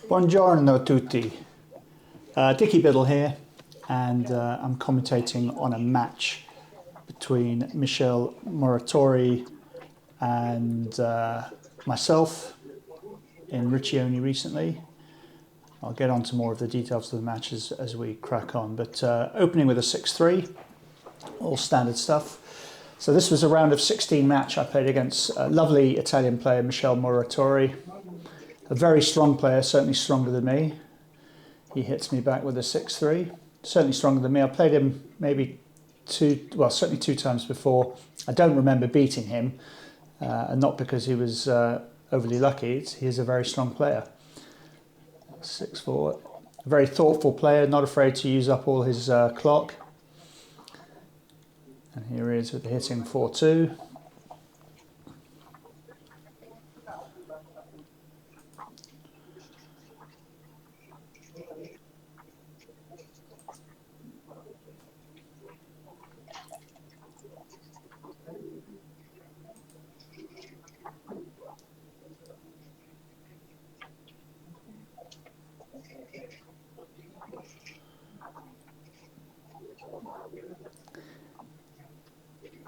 Buongiorno tutti. Dickie Biddle here, and I'm commentating on a match between Michel Muratori and myself in Riccione recently. I'll get on to more of the details of the match as we crack on, but opening with a 6-3, all standard stuff. So this was a round of 16 match I played against a lovely Italian player, Michel Muratori. A very strong player, certainly stronger than me. He hits me back with a 6-3, certainly stronger than me. I played him maybe certainly two times before. I don't remember beating him, and not because he was overly lucky. He is a very strong player. 6-4, a very thoughtful player, not afraid to use up all his clock. And here he is with the hitting 4-2.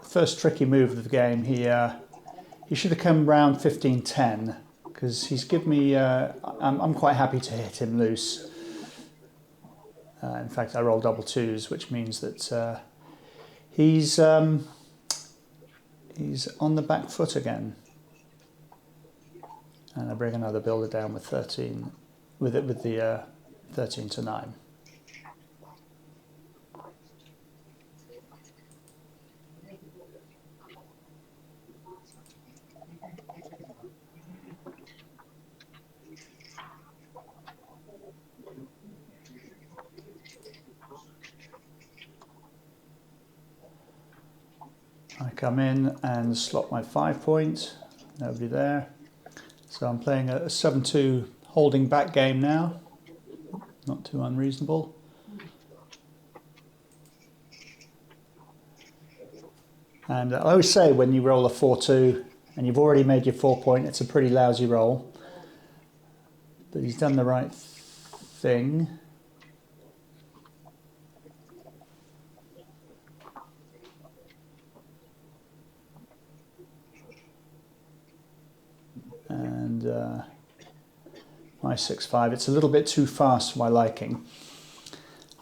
First tricky move of the game, he should have come round 15-10 because he's given me, I'm quite happy to hit him loose. In fact, I roll double twos, which means that he's on the back foot again. And I bring another builder down with 13, with the 13-9. I come in and slot my 5 point, nobody there. So I'm playing a 7-2 holding back game now, not too unreasonable. And I always say when you roll a 4-2 and you've already made your 4 point, it's a pretty lousy roll. But he's done the right thing. And my 6-5, it's a little bit too fast for my liking.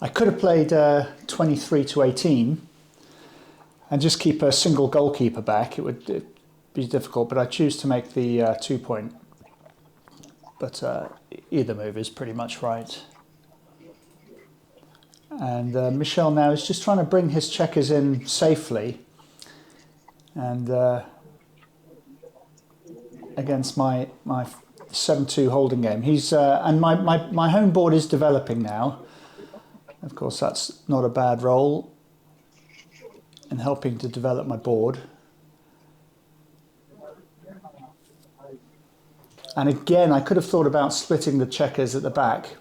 I could have played 23-18 and just keep a single goalkeeper back. It would be difficult, but I choose to make the 2 point. But either move is pretty much right. And Michel now is just trying to bring his checkers in safely. And against my 7-2 holding game. He's and my home board is developing now. Of course, that's not a bad role in helping to develop my board. And again, I could have thought about splitting the checkers at the back,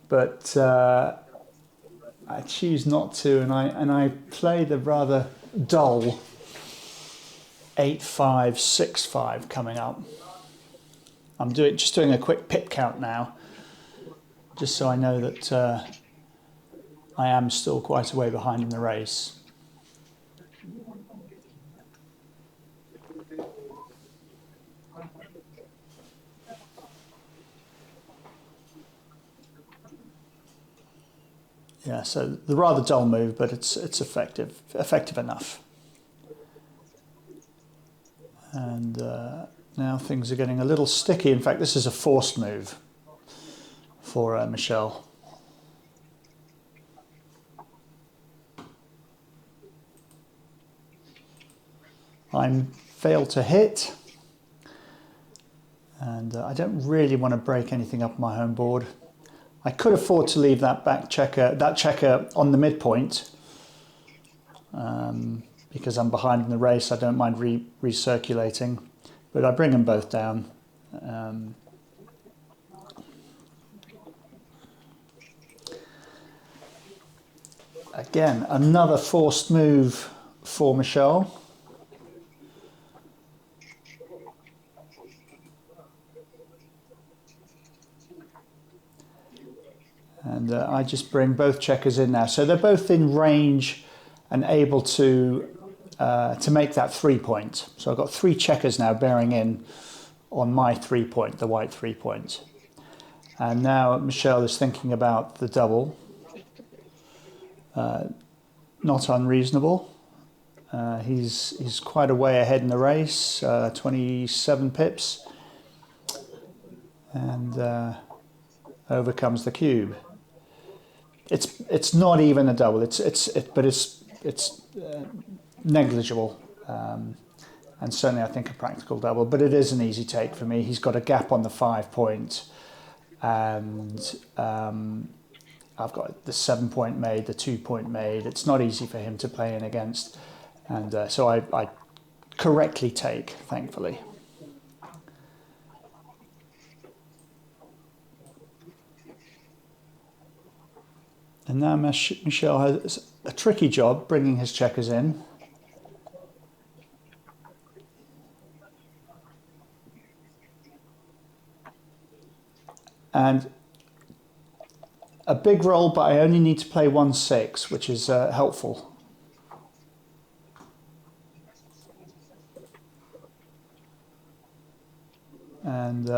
but I choose not to, and I play the rather dull 8-5, 6-5 coming up. I'm just doing a quick pip count now, just so I know that I am still quite a way behind in the race. Yeah, so the rather dull move, but it's effective enough. And now things are getting a little sticky. In fact, this is a forced move for Michel. I'm failed to hit, and I don't really want to break anything up on my home board. I could afford to leave that checker on the midpoint, because I'm behind in the race. I don't mind recirculating, but I bring them both down. Again, another forced move for Michel. And I just bring both checkers in now. So they're both in range and able to make that 3 point. So I've got 3 checkers now bearing in on my 3 point, the white 3 point. And now Michel is thinking about the double. Not unreasonable. He's quite a way ahead in the race, 27 pips. And over comes the cube. It's not even a double. But it's negligible, and certainly I think a practical double. But it is an easy take for me. He's got a gap on the 5 point, and I've got the 7 point made, the 2 point made. It's not easy for him to play in against, and so I correctly take, thankfully. And now Michel has a tricky job bringing his checkers in. And a big roll, but I only need to play 1-6, which is helpful. And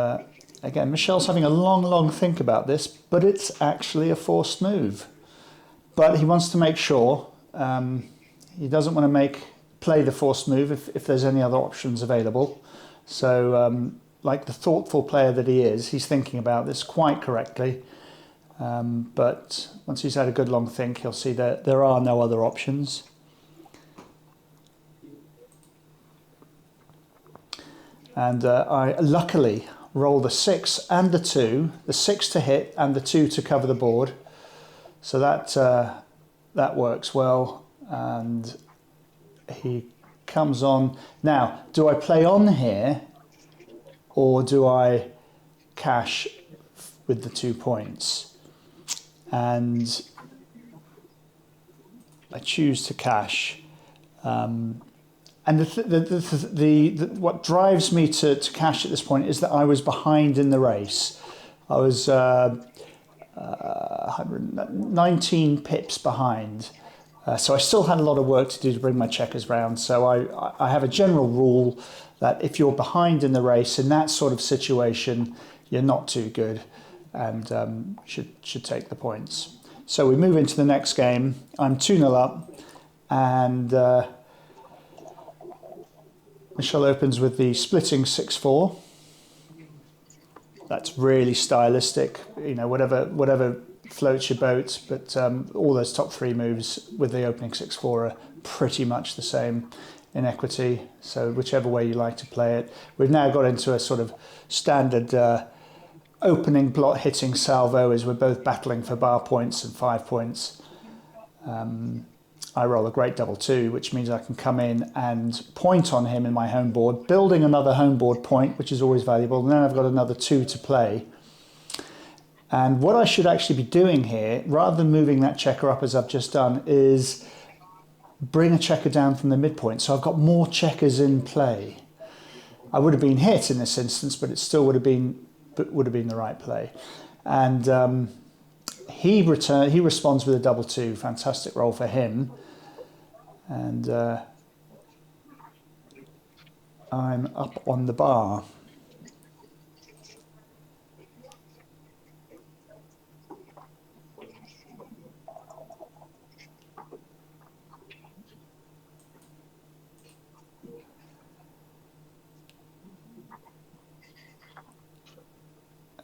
again, Michel's having a long think about this, but it's actually a forced move. But he wants to make sure. He doesn't want to play the forced move if there's any other options available. So, like the thoughtful player that he is, he's thinking about this quite correctly. But once he's had a good long think, he'll see that there are no other options. And I luckily roll the 6 and the 2, the 6 to hit and the 2 to cover the board. So that works well, and he comes on. Now, do I play on here, or do I cash with the 2 points? And I choose to cash. And what drives me to cash at this point is that I was behind in the race. I was 19 pips behind. So I still had a lot of work to do to bring my checkers round. So I have a general rule that if you're behind in the race in that sort of situation, you're not too good and should take the points. So we move into the next game. I'm 2-0 up, and Michel opens with the splitting 6-4. That's really stylistic, you know, whatever floats your boat, but all those top 3 moves with the opening 6-4 are pretty much the same in equity, so whichever way you like to play it. We've now got into a sort of standard opening blot hitting salvo as we're both battling for bar points and 5 points. I roll a great double 2, which means I can come in and point on him in my home board, building another home board point, which is always valuable. And then I've got another 2 to play. And what I should actually be doing here, rather than moving that checker up as I've just done, is bring a checker down from the midpoint. So I've got more checkers in play. I would have been hit in this instance, but it still would have been the right play. And he responds with a double 2. Fantastic roll for him. And I'm up on the bar.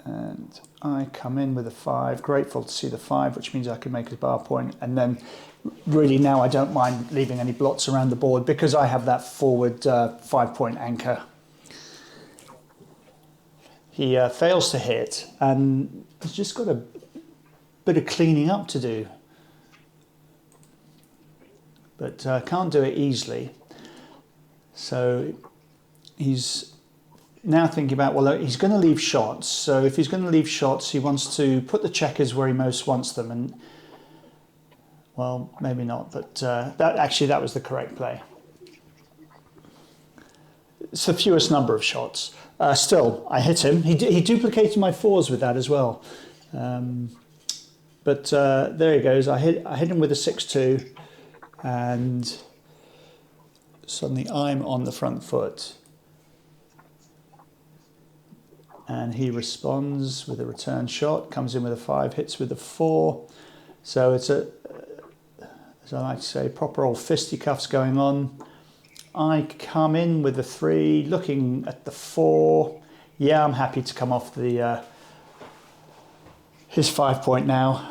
And I come in with a 5, grateful to see the 5, which means I can make a bar point. And then really now I don't mind leaving any blots around the board because I have that forward 5 point anchor. He fails to hit, and he's just got a bit of cleaning up to do. But can't do it easily. So he's now thinking about, well, he's going to leave shots. So if he's going to leave shots, he wants to put the checkers where he most wants them. And, well, maybe not, but that was the correct play. It's the fewest number of shots. Still, I hit him. He duplicated my 4s with that as well. But there he goes. I hit him with a 6-2, and suddenly I'm on the front foot. And he responds with a return shot, comes in with a 5, hits with a 4. So it's a, as I like to say, proper old fisticuffs going on. I come in with the 3, looking at the 4. Yeah, I'm happy to come off the his 5 point now.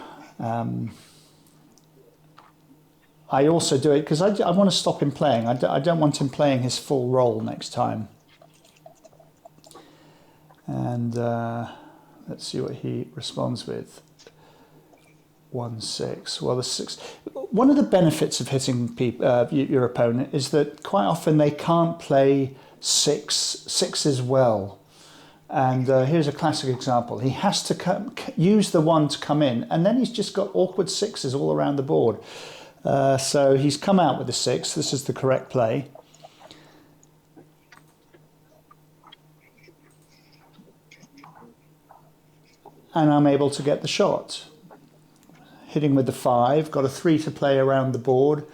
I also do it because I want to stop him playing. I don't want him playing his full role next time. And let's see what he responds with. 1-6. Well, the 6. One of the benefits of hitting your opponent is that quite often they can't play sixes well. And here's a classic example. He has to use the 1 to come in, and then he's just got awkward 6s all around the board. So he's come out with the 6. This is the correct play. And I'm able to get the shot. Hitting with the 5, got a 3 to play around the board.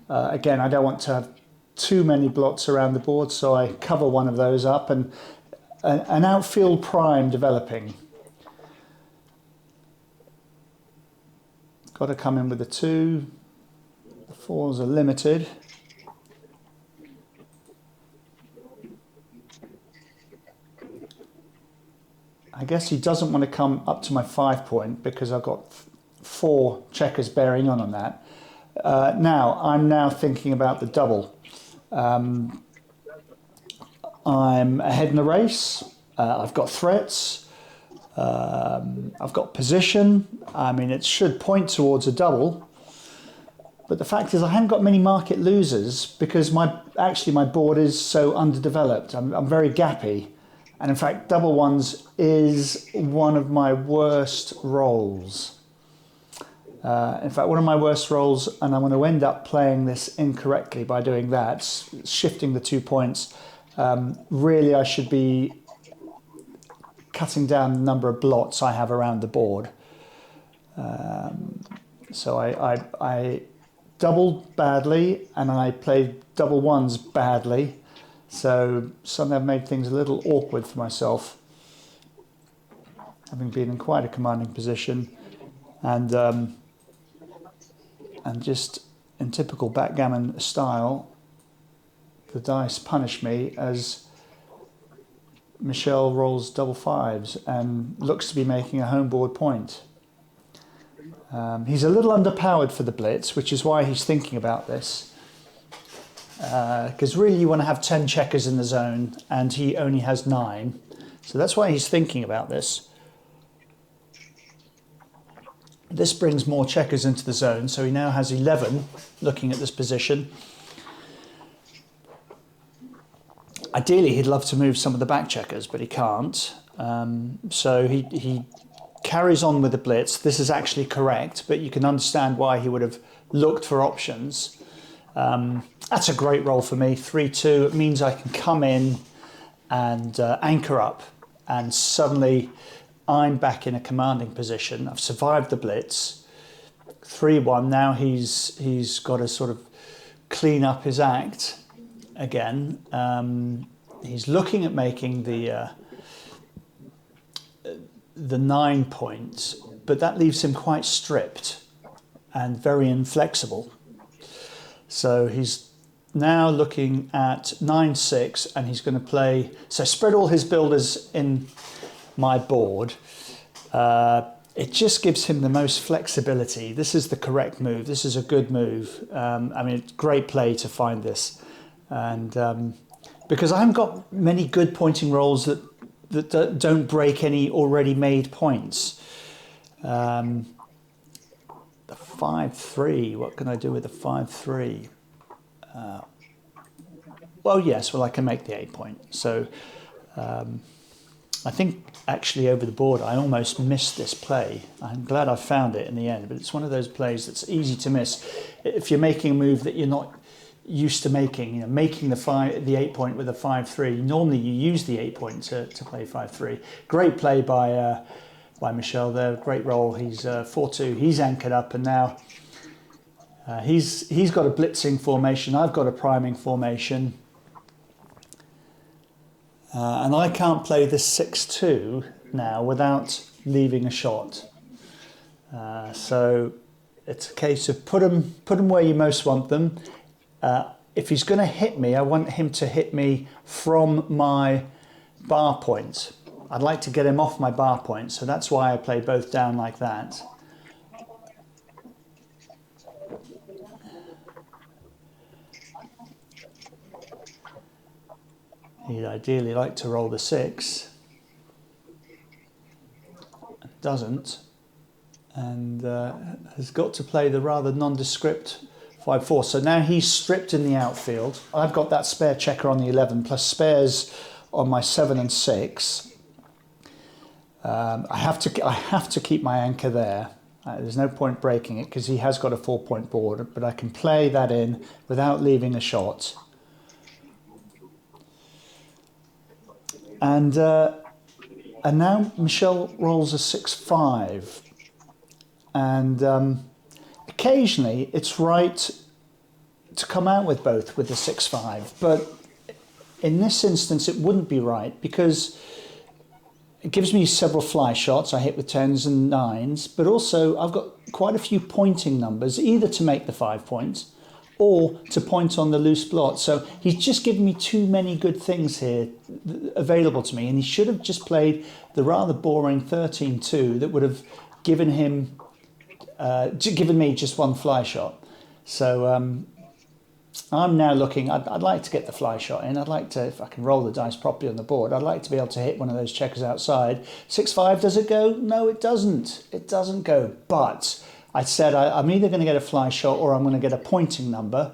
Again, I don't want to have too many blots around the board, so I cover one of those up, and an outfield prime developing. Got to come in with the 2. The 4s are limited. I guess he doesn't want to come up to my 5 point because I've got 4 checkers bearing on that. Now, I'm now thinking about the double. I'm ahead in the race. I've got threats. I've got position. I mean, it should point towards a double. But the fact is I haven't got many market losers because my board is so underdeveloped. I'm very gappy. And in fact, double ones is one of my worst rolls. In fact, one of my worst rolls, and I'm going to end up playing this incorrectly by doing that, shifting the 2 points. Really, I should be cutting down the number of blots I have around the board. So I doubled badly, and I played double ones badly. So suddenly I've made things a little awkward for myself, having been in quite a commanding position, and just in typical backgammon style, the dice punish me as Michel rolls double 5s and looks to be making a home board point. He's a little underpowered for the blitz, which is why he's thinking about this. Because really you want to have 10 checkers in the zone, and he only has 9. So that's why he's thinking about this. This brings more checkers into the zone, so he now has 11 looking at this position. Ideally, he'd love to move some of the back checkers, but he can't. So he carries on with the blitz. This is actually correct, but you can understand why he would have looked for options. That's a great roll for me, 3-2. It means I can come in and anchor up, and suddenly I'm back in a commanding position. I've survived the blitz. 3-1, now he's got to sort of clean up his act again. He's looking at making the 9 points, but that leaves him quite stripped and very inflexible. So he's now looking at 9-6, and he's going to play. So spread all his builders in my board. It just gives him the most flexibility. This is the correct move. This is a good move. I mean, it's great play to find this, and because I haven't got many good pointing rolls that don't break any already made points. The 5-3, what can I do with the 5-3? Well, yes, well, I can make the 8 point. So I think actually over the board, I almost missed this play. I'm glad I found it in the end, but it's one of those plays that's easy to miss. If you're making a move that you're not used to making, making the 8 point with a 5-3, normally you use the 8 point to play 5-3. Great play by by Michel there. Great roll. He's 4-2. He's anchored up, and now he's got a blitzing formation. I've got a priming formation. And I can't play this 6-2 now without leaving a shot. So it's a case of put them where you most want them. If he's going to hit me, I want him to hit me from my bar point. I'd like to get him off my bar point, so that's why I play both down like that. He'd ideally like to roll the 6. Doesn't. And has got to play the rather nondescript 5-4. So now he's stripped in the outfield. I've got that spare checker on the 11 plus spares on my 7 and 6. I have to keep my anchor there. There's no point breaking it because he has got a 4-point board, but I can play that in without leaving a shot. And now Michel rolls a 6-5. And occasionally it's right to come out with both with the 6-5, but in this instance it wouldn't be right because it gives me several fly shots. I hit with 10s and 9s, but also I've got quite a few pointing numbers, either to make the 5 points or to point on the loose blot. So he's just given me too many good things here available to me, and he should have just played the rather boring 13-2 that would have given him given me just one fly shot. So I'm now looking, I'd like to get the fly shot in. I'd like to, if I can roll the dice properly on the board, I'd like to be able to hit one of those checkers outside. 6-5, does it go? No, it doesn't. It doesn't go. But I said I'm either going to get a fly shot or I'm going to get a pointing number.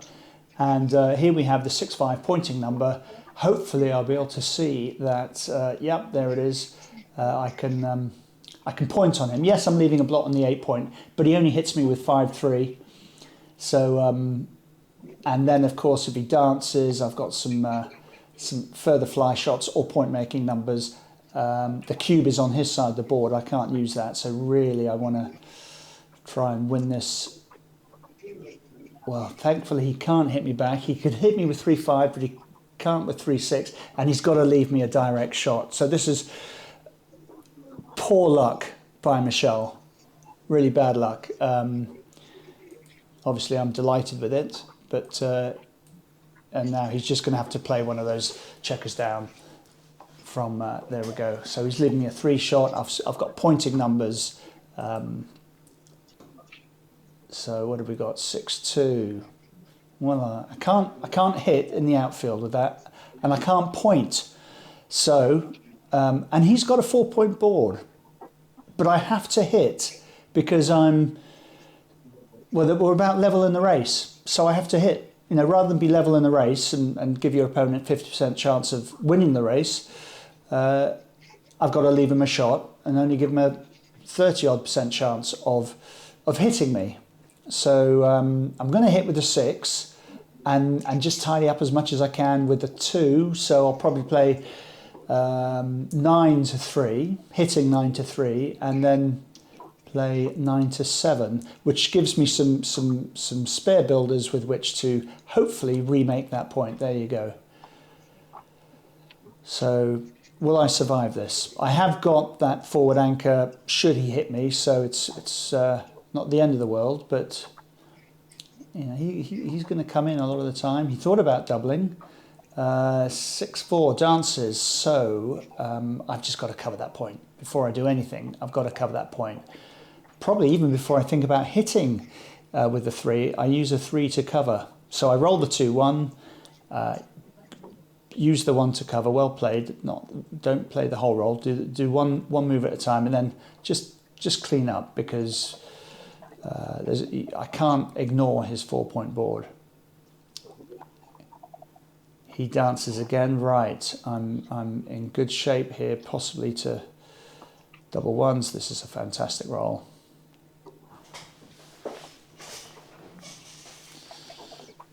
And here we have the 6-5 pointing number. Hopefully I'll be able to see that, yep, there it is. I can point on him. Yes, I'm leaving a blot on the 8 point, but he only hits me with 5-3. So, and then of course if he dances, I've got some further fly shots or point making numbers. The cube is on his side of the board. I can't use that. So really I want to try and win this. Well, thankfully he can't hit me back. He could hit me with 3-5, but he can't with 3-6, and he's got to leave me a direct shot. So this is poor luck by Michel, really bad luck. Obviously I'm delighted with it, but and now he's just going to have to play one of those checkers down from there we go. So he's leaving me a 3 shot. I've got pointing numbers. So what have we got? 6-2. Well, I can't hit in the outfield with that, and I can't point. So and he's got a 4-point board, but I have to hit because we're about level in the race. So I have to hit. You know, rather than be level in the race and give your opponent 50% chance of winning the race, I've got to leave him a shot and only give him a 30-odd% chance of hitting me. So I'm going to hit with a 6 and just tidy up as much as I can with the 2. So I'll probably play 9-3, hitting 9-3, and then play 9-7, which gives me some spare builders with which to hopefully remake that point. There you go. So will I survive this? I have got that forward anchor should he hit me, so it's not the end of the world, but you know, he's going to come in a lot of the time. He thought about doubling. 6-4 dances, so I've just got to cover that point. Before I do anything, I've got to cover that point. Probably even before I think about hitting with the 3, I use a 3 to cover. So I roll the 2-1, use the 1 to cover. Well played. Don't play the whole roll. Do one move at a time, and then just clean up because I can't ignore his 4-point board. He dances again. Right, I'm in good shape here, possibly to double 1s. This is a fantastic roll.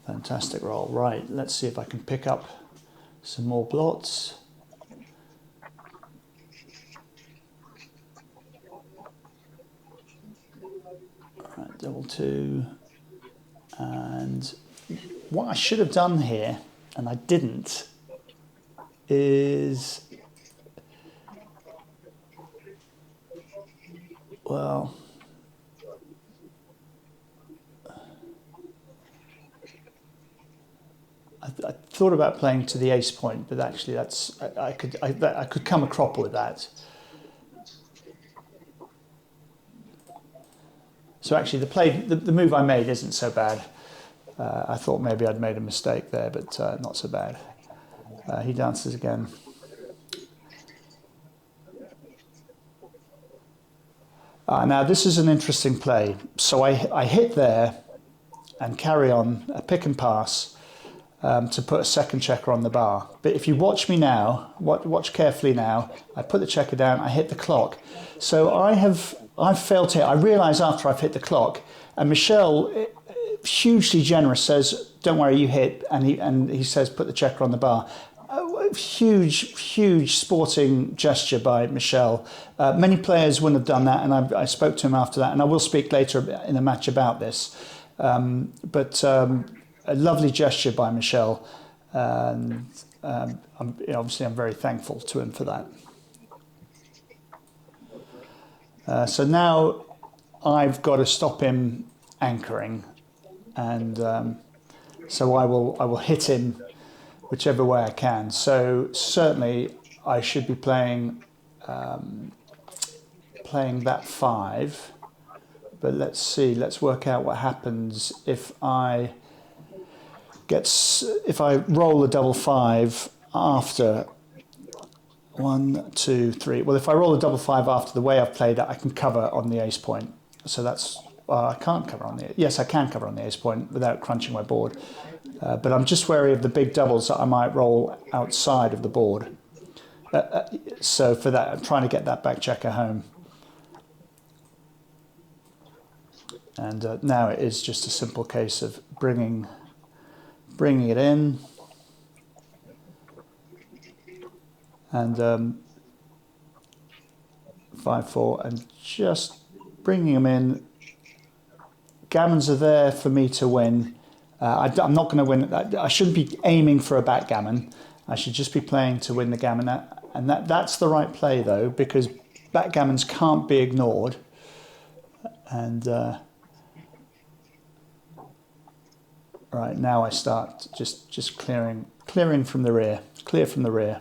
Fantastic roll. Right, let's see if I can pick up some more blots. double two. And what I should have done here, and I didn't, is, well, I thought about playing to the ace point, but actually that's I could come a crop with that. So actually the move I made isn't so bad. I thought maybe I'd made a mistake there, but not so bad. He dances again. Now this is an interesting play. So I hit there and carry on a pick and pass to put a second checker on the bar. But if you watch me now, watch carefully now, I put the checker down, I hit the clock. So I've failed here. I realise after I've hit the clock, and Michel, hugely generous, says, "Don't worry, you hit," and he says, "Put the checker on the bar." Huge sporting gesture by Michel. Many players wouldn't have done that, and I spoke to him after that, and I will speak later in the match about this. But a lovely gesture by Michel, and obviously I'm very thankful to him for that. So now I've got to stop him anchoring, and so I will hit him whichever way I can. So certainly I should be playing that 5, but let's see. Let's work out what happens if I roll a double 5 after 1, 2, 3. Well, if I roll a double 5 after the way I've played it, I can cover on the ace point. So that's I can't cover on the, yes, I can cover on the ace point without crunching my board. But I'm just wary of the big doubles that I might roll outside of the board. So for that, I'm trying to get that back checker home. And now it is just a simple case of bringing it in. And 5-4, and just bringing them in. Gammons are there for me to win. I'm not going to win. I shouldn't be aiming for a backgammon. I should just be playing to win the gammon. And that's the right play, though, because backgammons can't be ignored. And right now I start just clearing from the rear. Clear from the rear.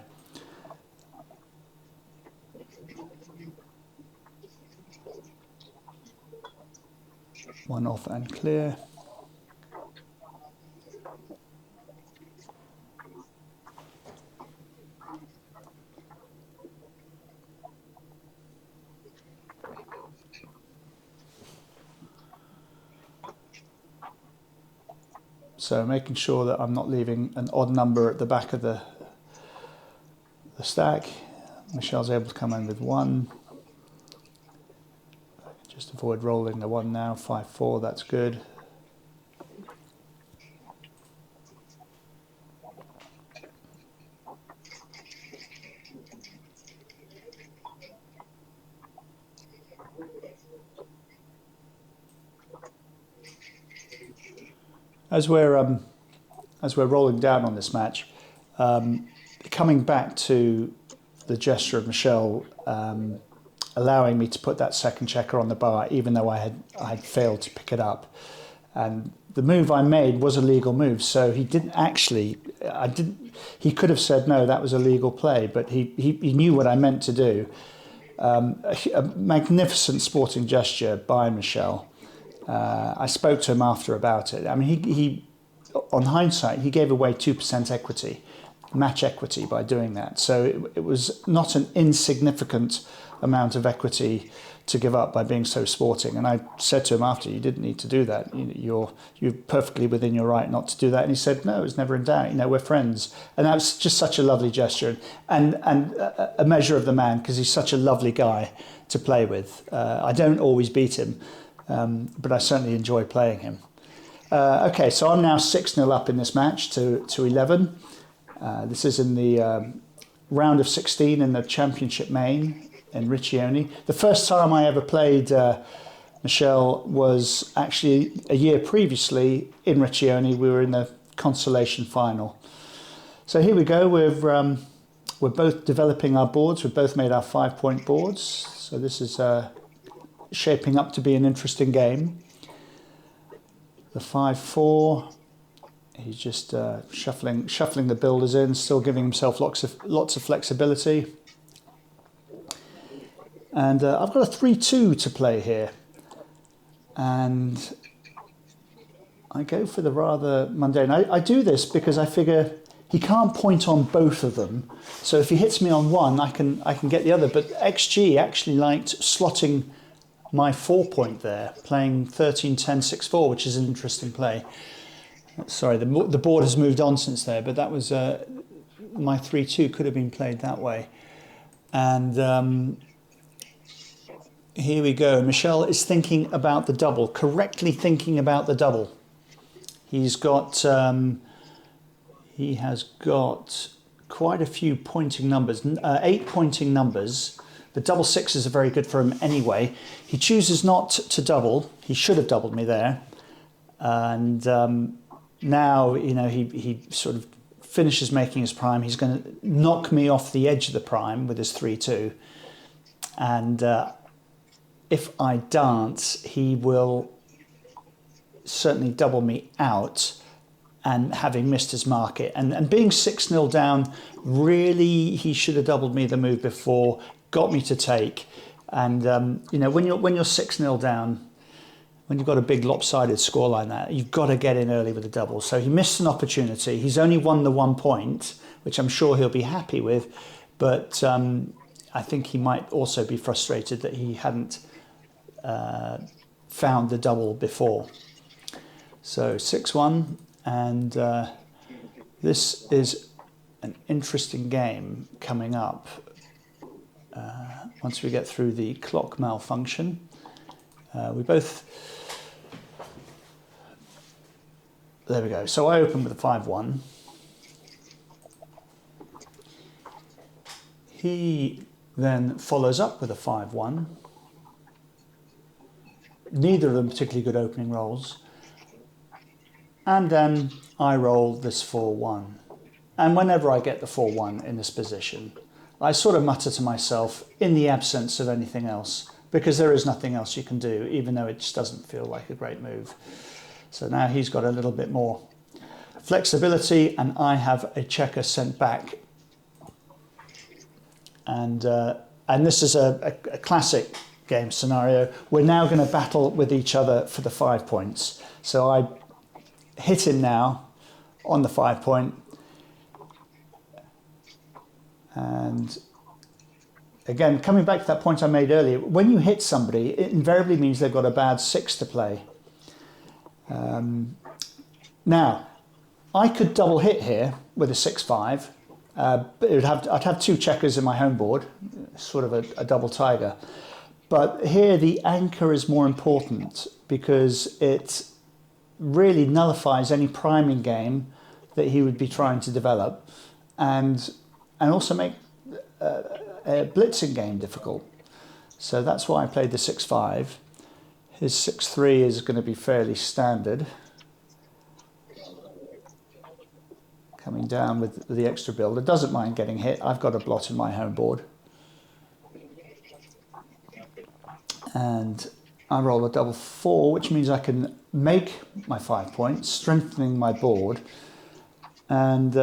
One off and clear. So making sure that I'm not leaving an odd number at the back of the stack. Michel's able to come in with 1. Just avoid rolling the 1 now. 5-4, that's good. As we're rolling down on this match, coming back to the gesture of Michel allowing me to put that second checker on the bar, even though I had failed to pick it up, and the move I made was a legal move. So he didn't actually. He could have said no, that was a legal play, but he knew what I meant to do. A magnificent sporting gesture by Michel. I spoke to him after about it. I mean, he on hindsight, he gave away 2% equity, match equity, by doing that. So it was not an insignificant amount of equity to give up by being so sporting. And I said to him after, you didn't need to do that. You're perfectly within your right not to do that. And he said, no, it was never in doubt. We're friends. And that was just such a lovely gesture and a measure of the man, because he's such a lovely guy to play with. I don't always beat him. But I certainly enjoy playing him. Okay, so I'm now 6-0 up in this match to 11. This is in the round of 16 in the Championship Main in Riccione. The first time I ever played Michelle was actually a year previously in Riccione. We were in the consolation final. So here we go. We're both developing our boards. We've both made our 5-point boards. So this is shaping up to be an interesting game. The 5-4. He's just shuffling the builders in, still giving himself lots of flexibility. And I've got a 3-2 to play here. And I go for the rather mundane. I do this because I figure he can't point on both of them. So if he hits me on one, I can get the other. But XG actually liked slotting my 4-point there, playing 13-10-6-4, which is an interesting play. Sorry, the board has moved on since there, but that was my 3-2 could have been played that way. And here we go. Michel is thinking about the double, correctly thinking about the double. He's got, he has got quite a few pointing numbers, 8 pointing numbers. The double sixes are very good for him anyway. He chooses not to double. He should have doubled me there. And now, you know, he sort of finishes making his prime. He's going to knock me off the edge of the prime with his 3-2. And if I dance, he will certainly double me out, and having missed his market. And being 6-0 down, really, he should have doubled me the move before, got me to take. And, you know, when you're 6-0 down, when you've got a big lopsided score like that, you've got to get in early with a double. So he missed an opportunity. He's only won the 1 point, which I'm sure he'll be happy with. But I think he might also be frustrated that he hadn't found the double before. So 6-1, and this is an interesting game coming up once we get through the clock malfunction. There we go. So I open with a 5-1. He then follows up with a 5-1. Neither of them particularly good opening rolls. And then I roll this 4-1. And whenever I get the 4-1 in this position, I sort of mutter to myself, in the absence of anything else, because there is nothing else you can do, even though it just doesn't feel like a great move. So now he's got a little bit more flexibility, and I have a checker sent back. And this is a classic game scenario. We're now going to battle with each other for the 5 points. So I hit him now on the 5-point. And again, coming back to that point I made earlier, when you hit somebody, it invariably means they've got a bad 6 to play. Now, I could double hit here with a 6-5. But I'd have 2 checkers in my home board, sort of a double tiger. But here the anchor is more important because it really nullifies any priming game that he would be trying to develop, and also make a blitzing game difficult. So that's why I played the 6-5. His 6-3 is going to be fairly standard. Coming down with the extra builder. Doesn't mind getting hit. I've got a blot in my home board. And I roll a double 4, which means I can make my 5 points, strengthening my board. And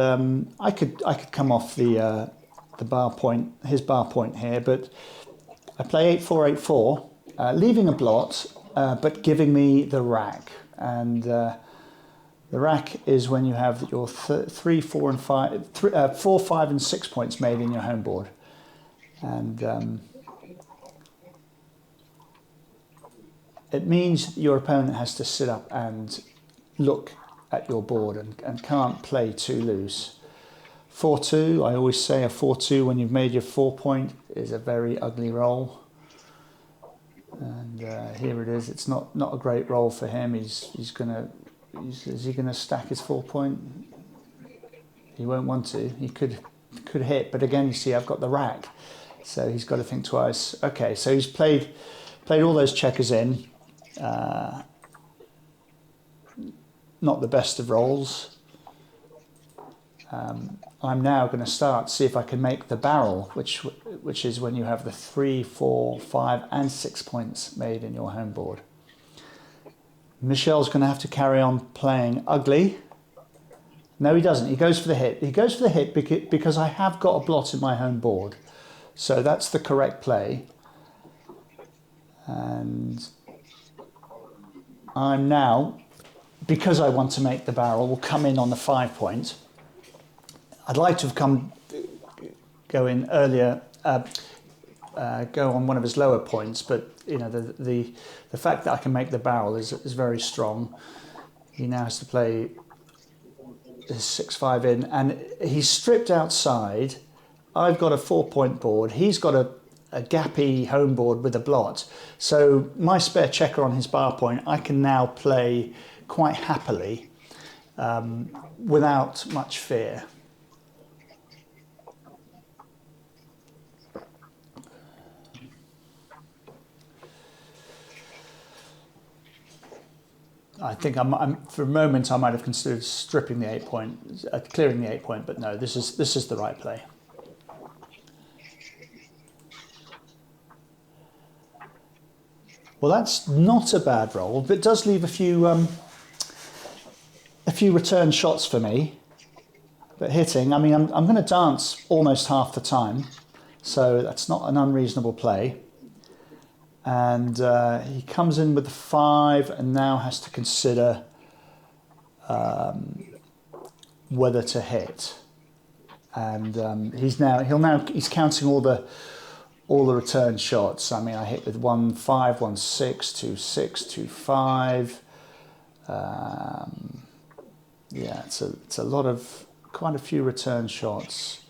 I could come off the bar point, his bar point here, but I play 8-4, 8-4, leaving a blot, but giving me the rack. And the rack is when you have your 3, 4, and 5, 4, 5, and 6 points made in your home board. And it means your opponent has to sit up and look at your board and can't play too loose. 4-2, I always say a 4-2 when you've made your 4 point is a very ugly roll. And here it is. It's not a great roll for him. Is he gonna stack his 4 point? He won't want to. He could hit, but again, you see, I've got the rack, so he's got to think twice. Okay, so he's played all those checkers in. not the best of rolls. I'm now going to start, see if I can make the barrel, which is when you have the 3, 4, 5 and 6 points made in your home board. Michel's going to have to carry on playing ugly. No, he doesn't. He goes for the hit. He goes for the hit because I have got a blot in my home board. So that's the correct play. And I'm now, because I want to make the barrel, will come in on the 5 point. I'd like to have go in earlier, go on one of his lower points, but you know the fact that I can make the barrel is very strong. He now has to play his 6-5 in, and he's stripped outside. I've got a 4 point board. He's got a gappy home board with a blot. So my spare checker on his bar point, I can now play quite happily without much fear. I think for a moment I might have considered stripping the 8 point, clearing the 8 point, but no, this is the right play. Well, that's not a bad roll, but it does leave a few return shots for me. But hitting, I mean, I'm going to dance almost half the time, so that's not an unreasonable play. And he comes in with the 5 and now has to consider whether to hit. And he's counting all the return shots. I mean, I hit with 1 5, 1 6, 2 6, 2 5. Yeah, it's a lot of quite a few return shots.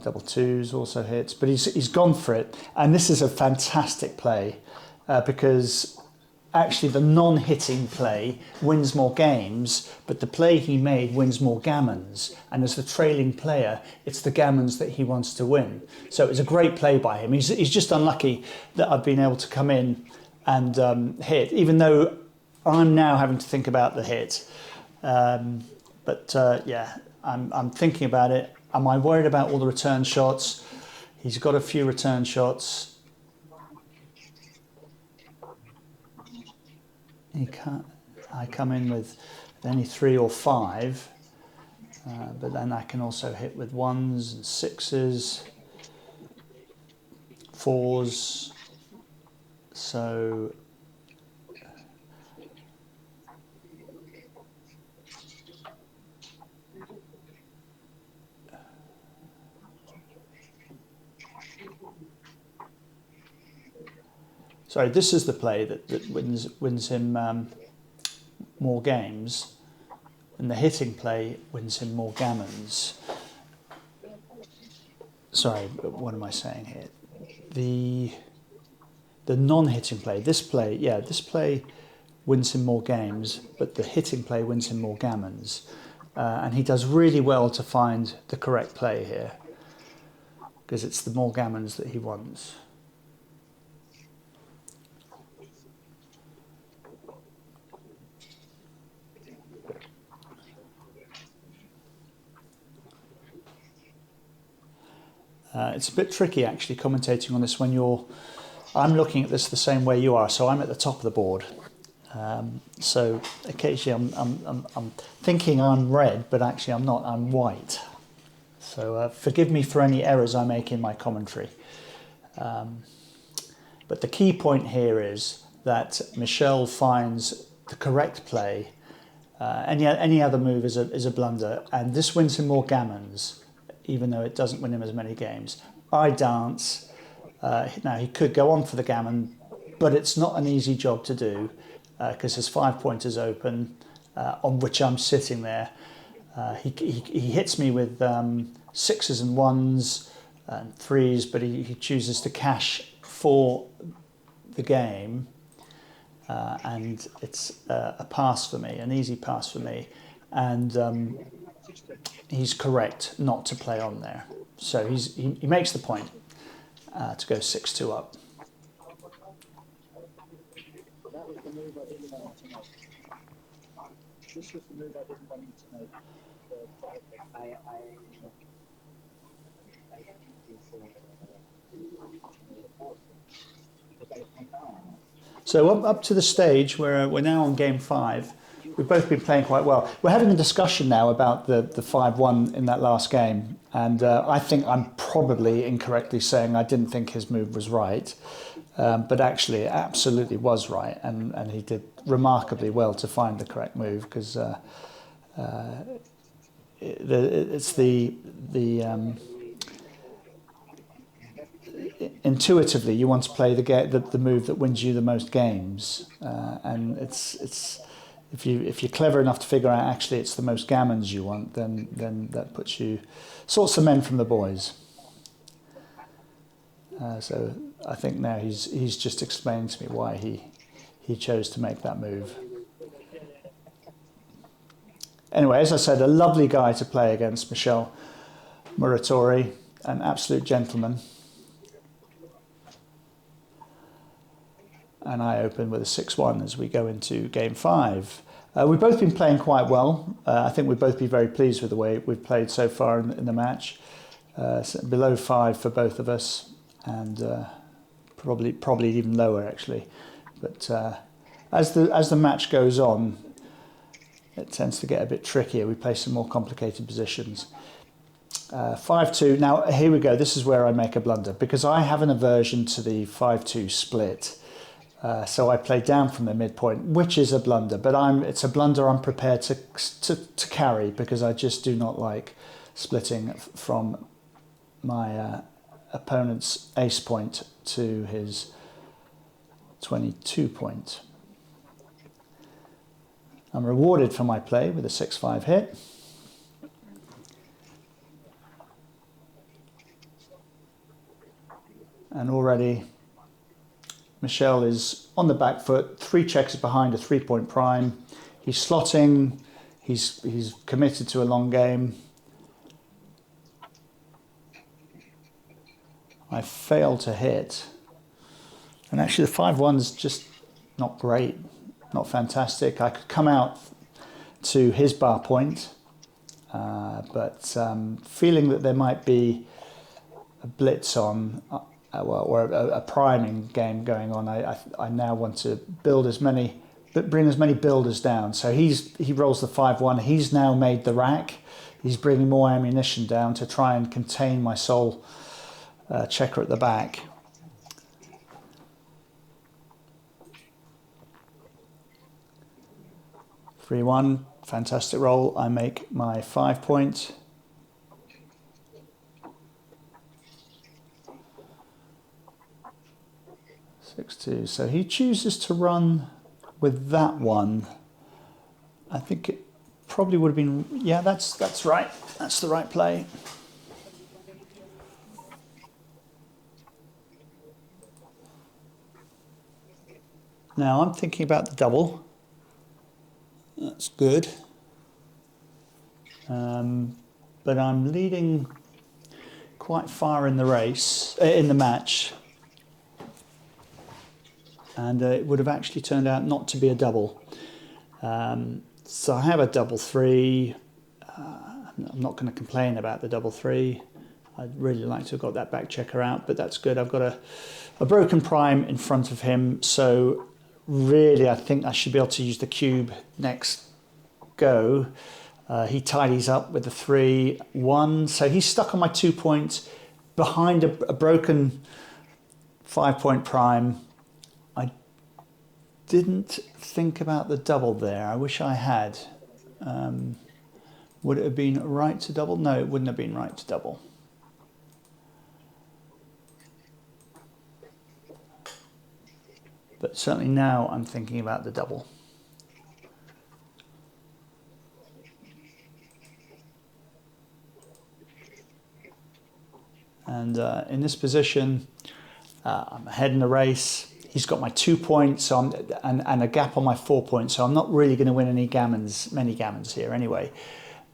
Double twos also hits, but he's gone for it, and this is a fantastic play because actually the non-hitting play wins more games, but the play he made wins more gammons, and as the trailing player, it's the gammons that he wants to win. So it was a great play by him. He's just unlucky that I've been able to come in and hit, even though I'm now having to think about the hit. Yeah, I'm thinking about it. Am I worried about all the return shots? He's got a few return shots. I come in with only 3 or 5, but then I can also hit with 1s and 6s, 4s. So sorry, this is the play that wins him more games, and the hitting play wins him more gammons. Sorry, what am I saying here? The non-hitting play, this play wins him more games, but the hitting play wins him more gammons. And he does really well to find the correct play here, because it's the more gammons that he wants. It's a bit tricky actually commentating on this when I'm looking at this the same way you are, so I'm at the top of the board. So occasionally I'm thinking I'm red, but actually I'm not, I'm white. So forgive me for any errors I make in my commentary. But the key point here is that Michel finds the correct play. Any other move is a blunder, and this wins him more gammons, even though it doesn't win him as many games. I dance. Now he could go on for the gammon, but it's not an easy job to do because his 5 pointers open on which I'm sitting there. He hits me with 6s and 1s and 3s, but he chooses to cash for the game, and it's a pass for me, an easy pass for me, and he's correct not to play on there. So he makes the point to go 6-2 up. So up to the stage where we're now on game 5, we've both been playing quite well. We're having a discussion now about the 5-1 in that last game, and I think I'm probably incorrectly saying I didn't think his move was right, but actually it absolutely was right, and he did remarkably well to find the correct move, because it's intuitively you want to play the move that wins you the most games, and it's if you're clever enough to figure out actually it's the most gammons you want, then that puts you sorts the men from the boys. So I think now he's just explained to me why he chose to make that move. Anyway, as I said, a lovely guy to play against, Michel Muratori, an absolute gentleman. And I open with a 6-1 as we go into game 5. We've both been playing quite well. I think we've both been very pleased with the way we've played so far in the match. So below 5 for both of us, and probably even lower actually. But as the match goes on, it tends to get a bit trickier. We play some more complicated positions. 5-2. Now here we go. This is where I make a blunder, because I have an aversion to the 5-2 split. So I play down from the midpoint, which is a blunder, but it's a blunder I'm prepared to carry, because I just do not like splitting from my opponent's ace point to his 22 point. I'm rewarded for my play with a 6-5 hit. And already Michel is on the back foot, 3 checks behind a 3-point prime. He's slotting, he's committed to a long game. I failed to hit. And actually the 5-1's just not great, not fantastic. I could come out to his bar point, but feeling that there might be a blitz on, or a priming game going on, I now want to bring as many builders down. So he rolls the 5-1. He's now made the rack. He's bringing more ammunition down to try and contain my sole checker at the back. Three 3-1, fantastic roll. I make my 5 point. Six-2. So he chooses to run with that one. I think it probably would have been, yeah, that's right. That's the right play. Now I'm thinking about the double. That's good. But I'm leading quite far in the race, in the match. And it would have actually turned out not to be a double. So I have a double 3. I'm not going to complain about the double 3. I'd really like to have got that back checker out, but that's good. I've got a broken prime in front of him, so really I think I should be able to use the cube next go. He tidies up with the 3-1, so he's stuck on my 2 points behind a broken 5-point prime. I didn't think about the double there. I wish I had. Would it have been right to double? No, it wouldn't have been right to double. But certainly now I'm thinking about the double. And in this position, I'm ahead in the race. He's got my 2 points, so and a gap on my 4 points, so I'm not really going to win many gammons here anyway.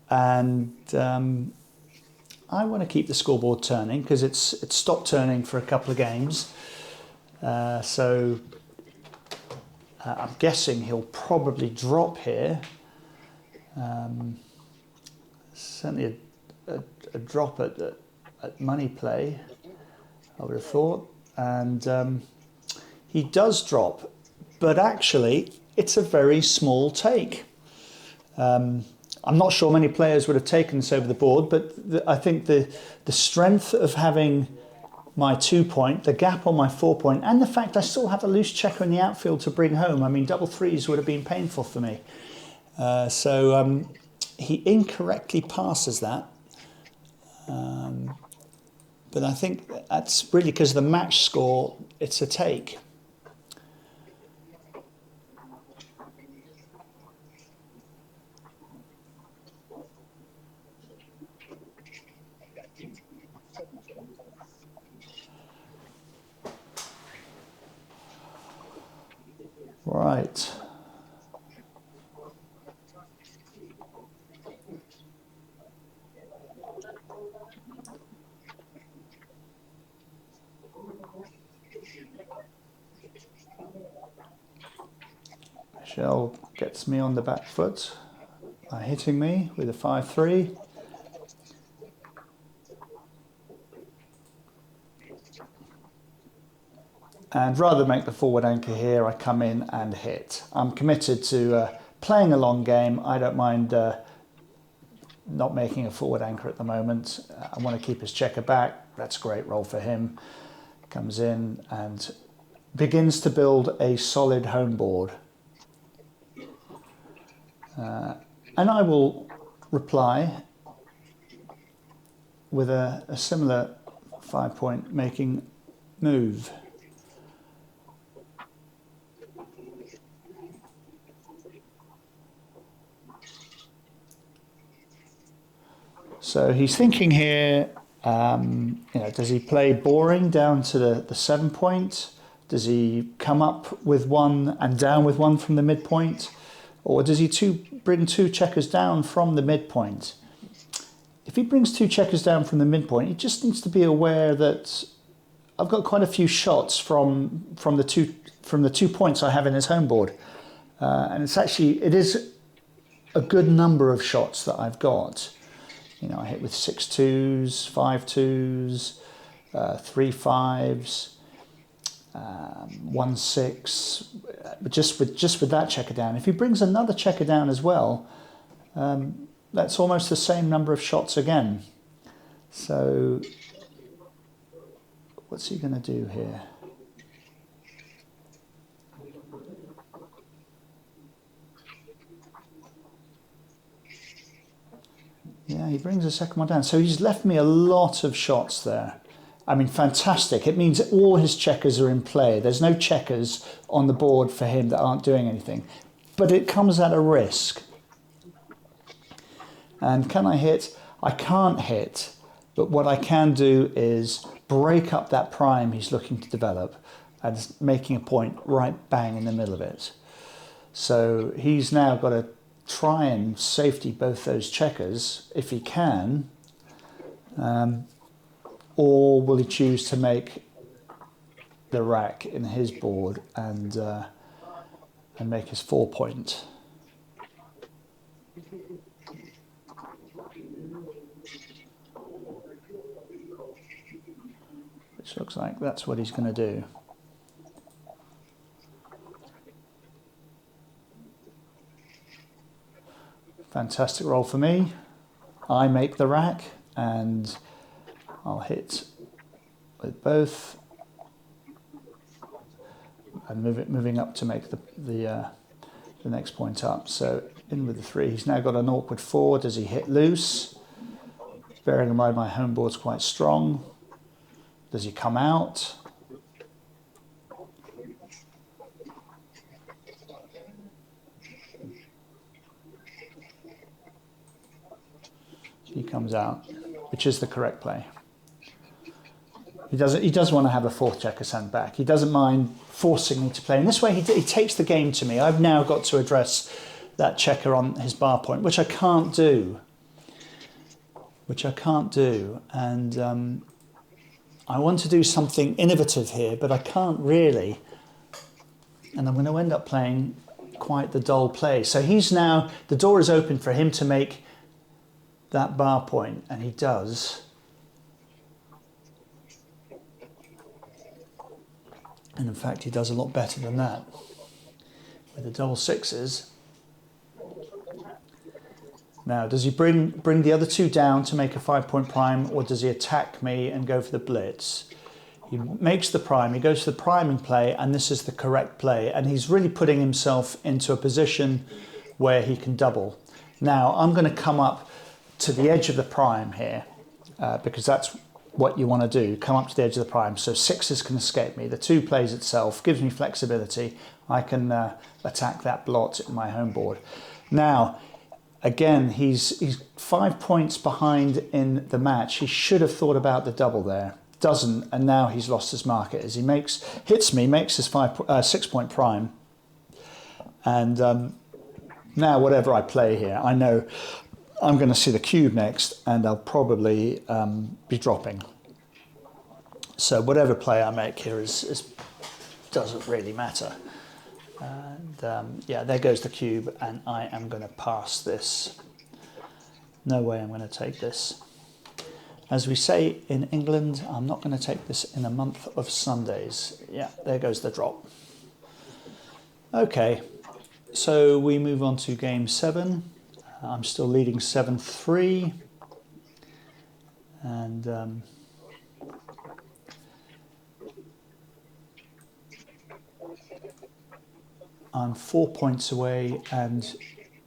And I want to keep the scoreboard turning because it's stopped turning for a couple of games. So I'm guessing he'll probably drop here Certainly a drop at money play, I would have thought. And he does drop, but actually it's a very small take. I'm not sure many players would have taken this over the board, but I think the strength of having my 2 point, the gap on my 4 point, and the fact I still have a loose checker in the outfield to bring home. I mean, double threes would have been painful for me. So he incorrectly passes that. But I think that's really because of the match score, it's a take. Right. Michelle gets me on the back foot by hitting me with a 5-3. And rather than make the forward anchor here, I come in and hit. I'm committed to playing a long game. I don't mind not making a forward anchor at the moment. I want to keep his checker back. That's a great roll for him. Comes in and begins to build a solid home board. And I will reply with a similar 5 point making move. So he's thinking here, does he play boring down to the 7 point? Does he come up with one and down with one from the midpoint? Or does he bring 2 checkers down from the midpoint? If he brings 2 checkers down from the midpoint, he just needs to be aware that I've got quite a few shots from the 2 points I have in his home board. And it is a good number of shots that I've got. I hit with 6 2s, 5 2s, 3 5s, 1 6. But just with that checker down. If he brings another checker down as well, that's almost the same number of shots again. So what's he going to do here? Yeah, he brings a second one down. So he's left me a lot of shots there. I mean, fantastic. It means all his checkers are in play. There's no checkers on the board for him that aren't doing anything. But it comes at a risk. And can I hit? I can't hit. But what I can do is break up that prime he's looking to develop and making a point right bang in the middle of it. So he's now got to try and safety both those checkers if he can, or will he choose to make the rack in his board and make his 4 point? Which looks like that's what he's going to do. Fantastic roll for me. I make the rack and I'll hit with both and moving up to make the next point up. So in with the 3. He's now got an awkward 4. Does he hit loose? Bearing in mind my home board's quite strong. Does he come out? He comes out, which is the correct play. He does want to have a 4th checker sent back. He doesn't mind forcing me to play. In this way, he takes the game to me. I've now got to address that checker on his bar point, which I can't do. And I want to do something innovative here, but I can't really. And I'm going to end up playing quite the dull play. So he's now, the door is open for him to make that bar point, and he does. And in fact, he does a lot better than that. With the double sixes. Now, does he bring the other two down to make a 5-point prime, or does he attack me and go for the blitz? He makes the prime, he goes for the priming play, and this is the correct play. And he's really putting himself into a position where he can double. Now, I'm going to come up to the edge of the prime here, because that's what you want to do, come up to the edge of the prime. So sixes can escape me. The two plays itself, gives me flexibility. I can attack that blot in my home board. Now, again, he's 5 points behind in the match. He should have thought about the double there. Doesn't, and now he's lost his market as he hits me, makes his 6-point prime. And now whatever I play here, I know I'm going to see the cube next, and I'll probably be dropping. So whatever play I make here doesn't really matter. And yeah, there goes the cube, and I am going to pass this. No way I'm going to take this. As we say in England, I'm not going to take this in a month of Sundays. Yeah, there goes the drop. Okay, so we move on to game 7. I'm still leading 7-3. And I'm 4 points away, and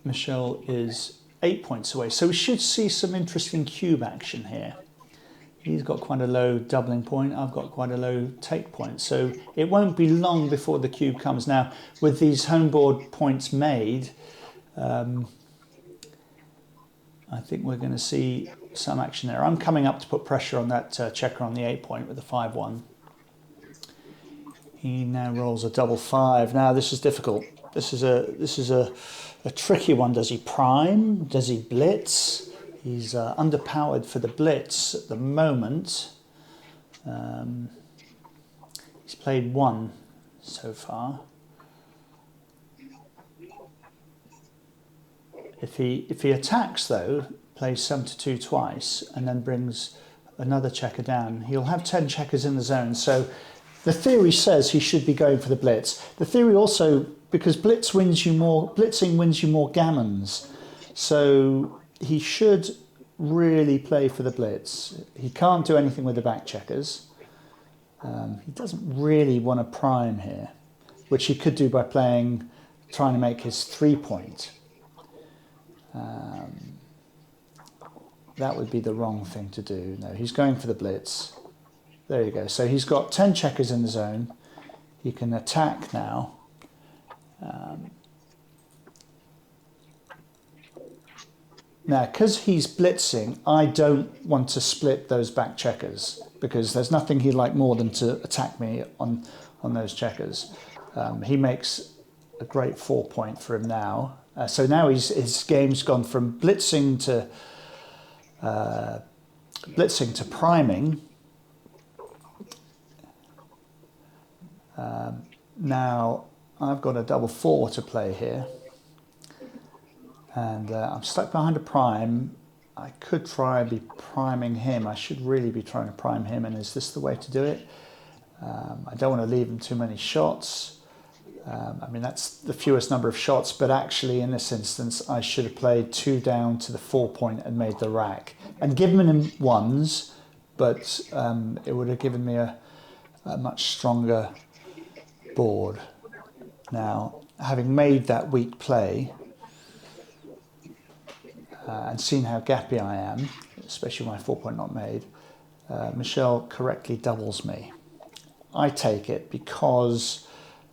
Michel is 8 points away. So we should see some interesting cube action here. He's got quite a low doubling point. I've got quite a low take point. So it won't be long before the cube comes. Now, with these home board points made, I think we're going to see some action there. I'm coming up to put pressure on that checker on the 8 point with the 5-1. He now rolls a double 5. Now this is difficult. This is a tricky one. Does he prime? Does he blitz? He's underpowered for the blitz at the moment. He's played 1 so far. If he attacks though, plays 7-2 twice, and then brings another checker down, he'll have 10 checkers in the zone. So the theory says he should be going for the blitz. The theory also, because blitzing wins you more gammons. So he should really play for the blitz. He can't do anything with the back checkers. He doesn't really want to prime here, which he could do by trying to make his 3-point. That would be the wrong thing to do. No, he's going for the blitz. There you go. So he's got 10 checkers in the zone. He can attack now. Now, because he's blitzing, I don't want to split those back checkers, because there's nothing he'd like more than to attack me on those checkers. He makes a great 4-point for him now. So now his game's gone from blitzing to priming. Now I've got a double 4 to play here, and I'm stuck behind a prime. I could try and be priming him. I should really be trying to prime him, and is this the way to do it? I don't want to leave him too many shots. I mean, that's the fewest number of shots, but actually in this instance I should have played 2 down to the 4-point and made the rack and given him 1s, but it would have given me a much stronger board. Now, having made that weak play and seen how gappy I am, especially my 4-point not made, Michel correctly doubles me. I take it because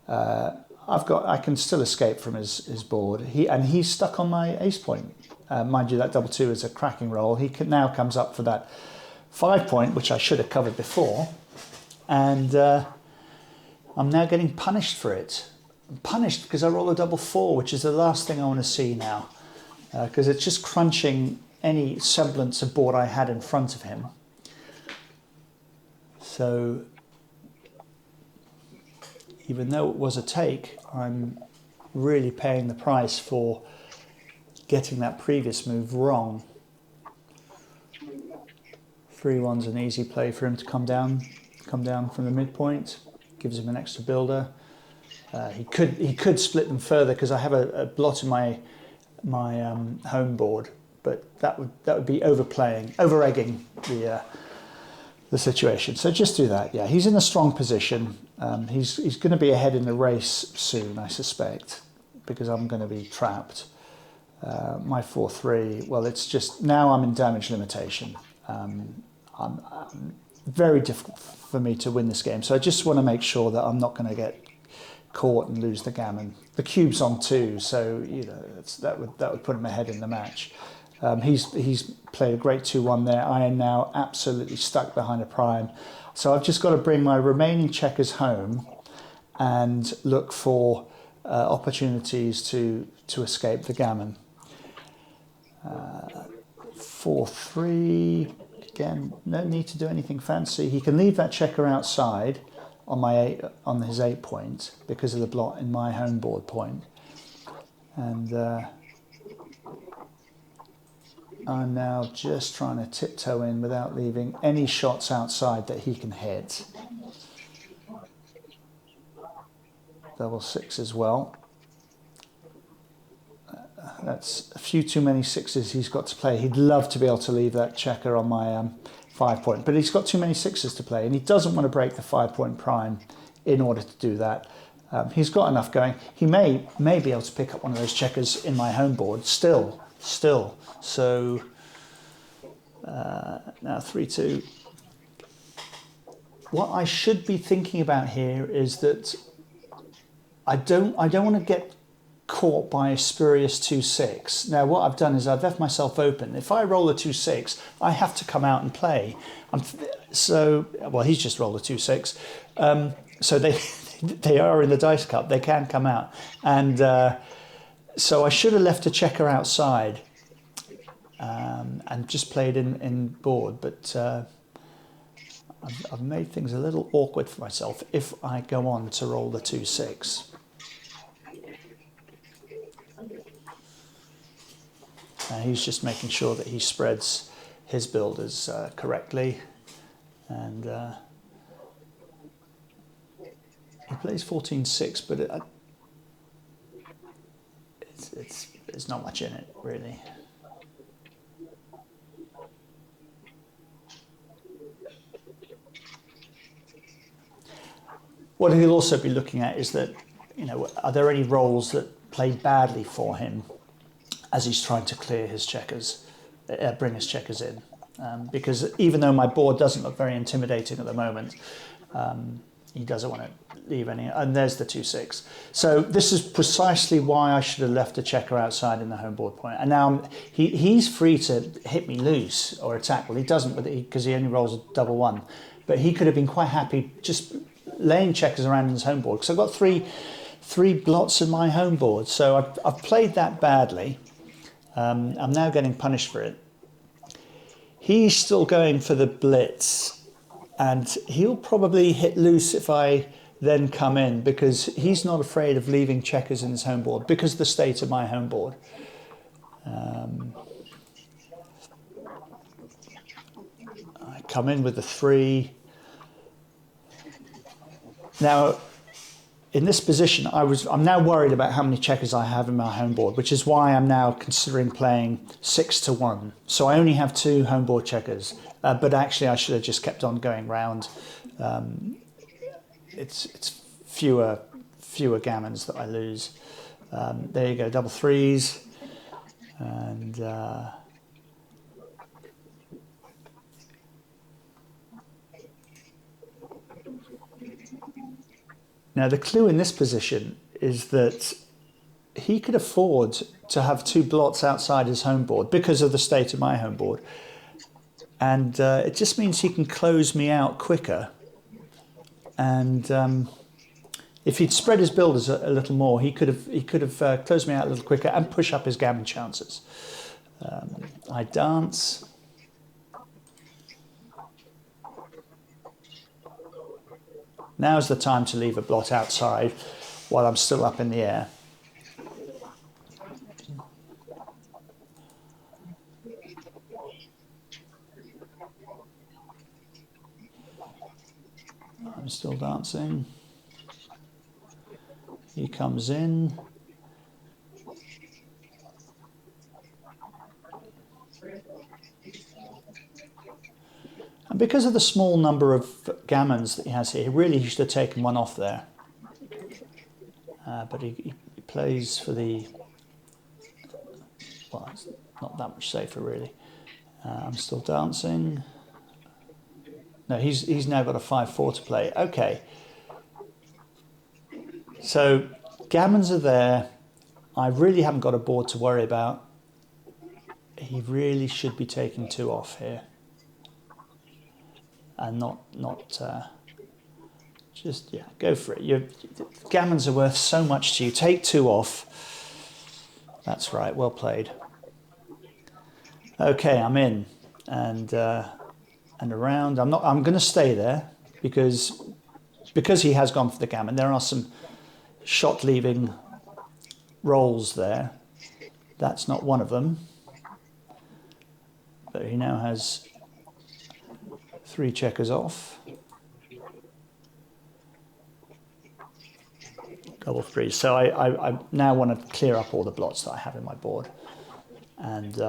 I can still escape from his board. He's stuck on my ace point. Mind you, that double 2 is a cracking roll. He now comes up for that 5-point, which I should have covered before, and I'm now getting punished for it. I'm punished because I roll a double 4, which is the last thing I want to see now, because it's just crunching any semblance of board I had in front of him. So even though it was a take, I'm really paying the price for getting that previous move wrong. 3-1's an easy play for him to come down from the midpoint. Gives him an extra builder. He could split them further because I have a blot in my home board, but that would be over-egging the situation. So just do that. Yeah, he's in a strong position. He's going to be ahead in the race soon, I suspect, because I'm going to be trapped. My 4-3. Well, it's just now I'm in damage limitation. Very difficult for me to win this game. So I just want to make sure that I'm not going to get caught and lose the gammon. The cube's on 2, so that would put him ahead in the match. He's played a great 2-1 there. I am now absolutely stuck behind a prime. So I've just got to bring my remaining checkers home and look for opportunities to escape the gammon. 4-3. Again, no need to do anything fancy. He can leave that checker outside on his 8 point because of the blot in my home board point. And I'm now just trying to tiptoe in without leaving any shots outside that he can hit. Double 6 as well. That's a few too many 6s he's got to play. He'd love to be able to leave that checker on my 5 point, but he's got too many 6s to play, and he doesn't want to break the 5 point prime in order to do that. He's got enough going. He may be able to pick up one of those checkers in my home board still. So now 3-2. What I should be thinking about here is that I don't want to get caught by a spurious 2-6. Now what I've done is I've left myself open. If I roll a 2-6, I have to come out and play. Well, he's just rolled a 2-6. So they are in the dice cup. They can come out. And so I should have left a checker outside and just played in board. But I've made things a little awkward for myself if I go on to roll the 2-6. He's just making sure that he spreads his builders correctly, and he plays 14-6, but it's not much in it really. What he'll also be looking at is that, are there any rolls that play badly for him as he's trying to clear his checkers, bring his checkers in. Because even though my board doesn't look very intimidating at the moment, he doesn't want to leave any, and there's the 2-6. So this is precisely why I should have left a checker outside in the home board point. And now he's free to hit me loose or attack. Well, he doesn't because he only rolls a double 1. But he could have been quite happy just laying checkers around in his home board, because I've got three blots in my home board. So I've played that badly. I'm now getting punished for it. He's still going for the blitz, and he'll probably hit loose if I then come in, because he's not afraid of leaving checkers in his home board because of the state of my home board. I come in with the 3. Now, in this position, I'm now worried about how many checkers I have in my home board, which is why I'm now considering playing 6-1. So I only have 2 home board checkers, but actually I should have just kept on going round. It's fewer gammons that I lose. There you go, double 3s, and now the clue in this position is that he could afford to have 2 blots outside his home board because of the state of my home board, and it just means he can close me out quicker. And if he'd spread his builders a little more, he could have closed me out a little quicker and push up his gammon chances. I dance. Now's the time to leave a blot outside while I'm still up in the air. I'm still dancing. He comes in. And because of the small number of gammons that he has here, he really should have taken one off there. But he plays for the... Well, it's not that much safer, really. I'm still dancing. No, he's now got a 5-4 to play. Okay. So gammons are there. I really haven't got a board to worry about. He really should be taking 2 off here. And not just, yeah, go for it. Gammons are worth so much to you. Take 2 off. That's right, well played. Okay, I'm in and around. I'm going to stay there because he has gone for the gammon. There are some shot leaving rolls there. That's not one of them. But he now has 3 checkers off. Double 3. So I now want to clear up all the blots that I have in my board. And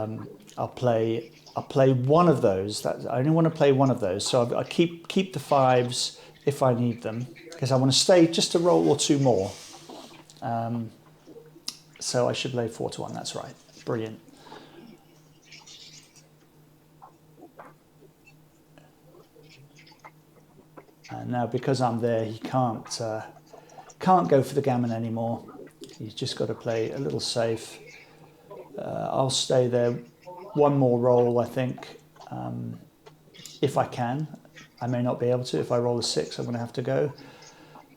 I'll play one of those. I only want to play one of those. So I keep the 5s if I need them, because I want to stay just a roll or 2 more. So I should play 4 to 1. That's right. Brilliant. And now because I'm there, he can't go for the gammon anymore. He's just got to play a little safe. I'll stay there 1 more roll, I think, if I can. I may not be able to. If I roll a 6, I'm going to have to go.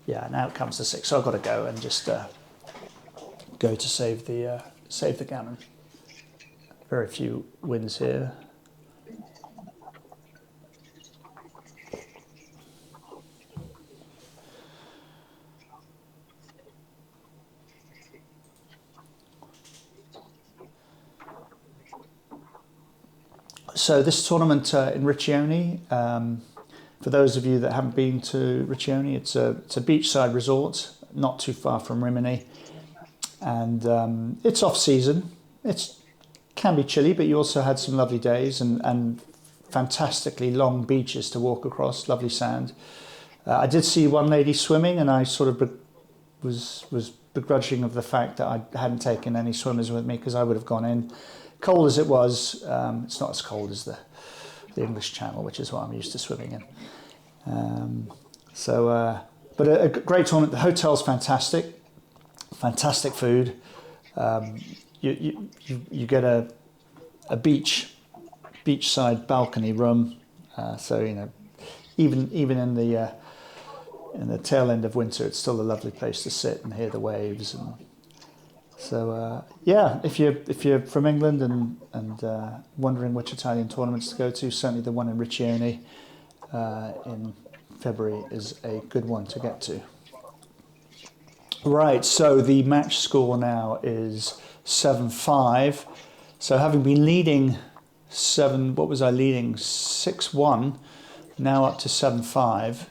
Yeah, now it comes to 6, so I've got to go and just go to save the gammon. Very few wins here. So this tournament in Riccione, for those of you that haven't been to Riccione, it's a beachside resort, not too far from Rimini, and it's off season. It can be chilly, but you also had some lovely days and fantastically long beaches to walk across, lovely sand. I did see one lady swimming, and I sort of was begrudging of the fact that I hadn't taken any swimmers with me, because I would have gone in. Cold as it was, it's not as cold as the English Channel, which is what I'm used to swimming in. But a great tournament. The hotel's fantastic food. You get a beachside balcony room, so you know, even in the tail end of winter, it's still a lovely place to sit and hear the waves. And so yeah, if you're from England and wondering which Italian tournaments to go to, certainly the one in Riccione in February is a good one to get to. Right, so the match score now is 7-5. So having been leading 6-1, now up to 7-5,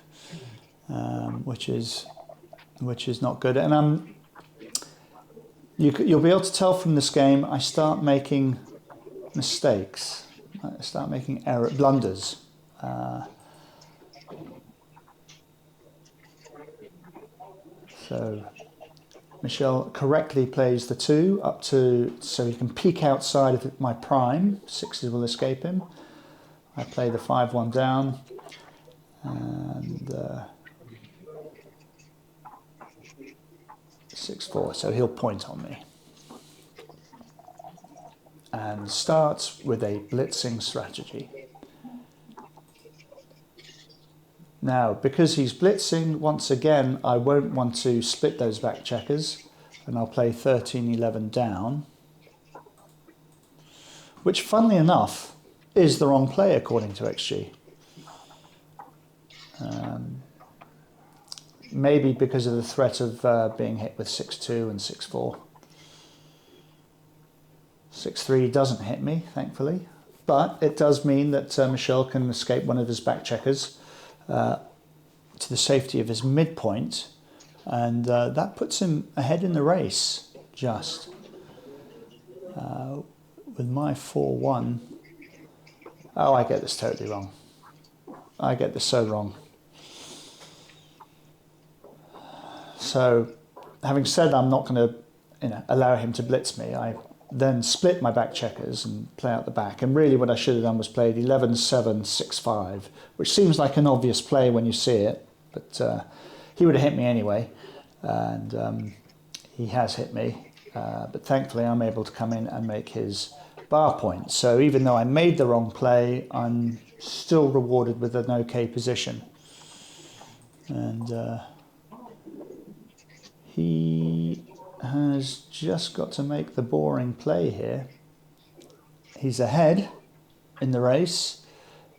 which is not good. And you'll be able to tell from this game, I start making mistakes. I start making blunders. So Michel correctly plays the 2 up to, so he can peek outside of my prime. 6s will escape him. I play the 5-1 down, and 6-4, so he'll point on me. And starts with a blitzing strategy. Now, because he's blitzing, once again, I won't want to split those back checkers, and I'll play 13-11 down, which, funnily enough, is the wrong play according to XG. Maybe because of the threat of being hit with 6-2 and 6-4. 6-3 doesn't hit me, thankfully, but it does mean that Michel can escape one of his back checkers to the safety of his midpoint, and that puts him ahead in the race, just. With my 4-1, oh, I get this totally wrong. I get this so wrong. So, having said I'm not going to allow him to blitz me, I then split my back checkers and play out the back. And really what I should have done was played 11-7, 6-5, which seems like an obvious play when you see it, but he would have hit me anyway, and he has hit me. But thankfully I'm able to come in and make his bar point. So even though I made the wrong play, I'm still rewarded with an okay position. And he has just got to make the boring play here. He's ahead in the race,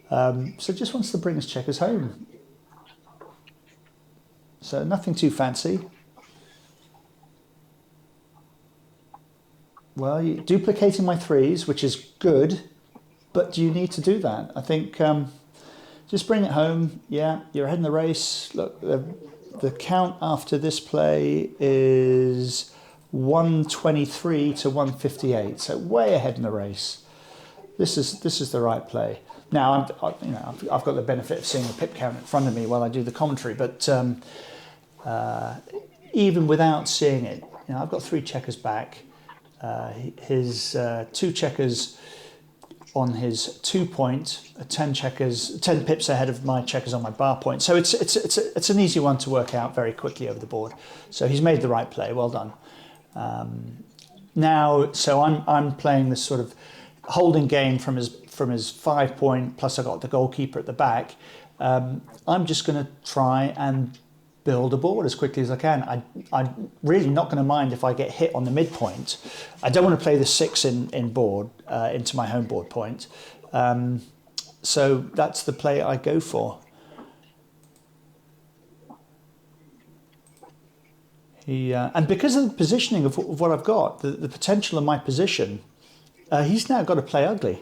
so just wants to bring his checkers home. So nothing too fancy. Well, you're duplicating my threes, which is good, but do you need to do that? I think just bring it home. Yeah, you're ahead in the race. Look, the count after this play is 123 to 158, so way ahead in the race. This is the right play. Now I've got the benefit of seeing the pip count in front of me while I do the commentary, but even without seeing it, I've got 3 checkers back. His 2 checkers on his 2 point, 10 pips ahead of my checkers on my bar point. So it's an easy one to work out very quickly over the board. So he's made the right play. Well done. Now, so I'm playing this sort of holding game from his 5 point. Plus I got the goalkeeper at the back. I'm just going to try and build a board as quickly as I can. I'm really not going to mind if I get hit on the midpoint. I don't want to play the 6 in board into my home board point. So that's the play I go for. And because of the positioning of what I've got, the potential of my position, he's now got to play ugly.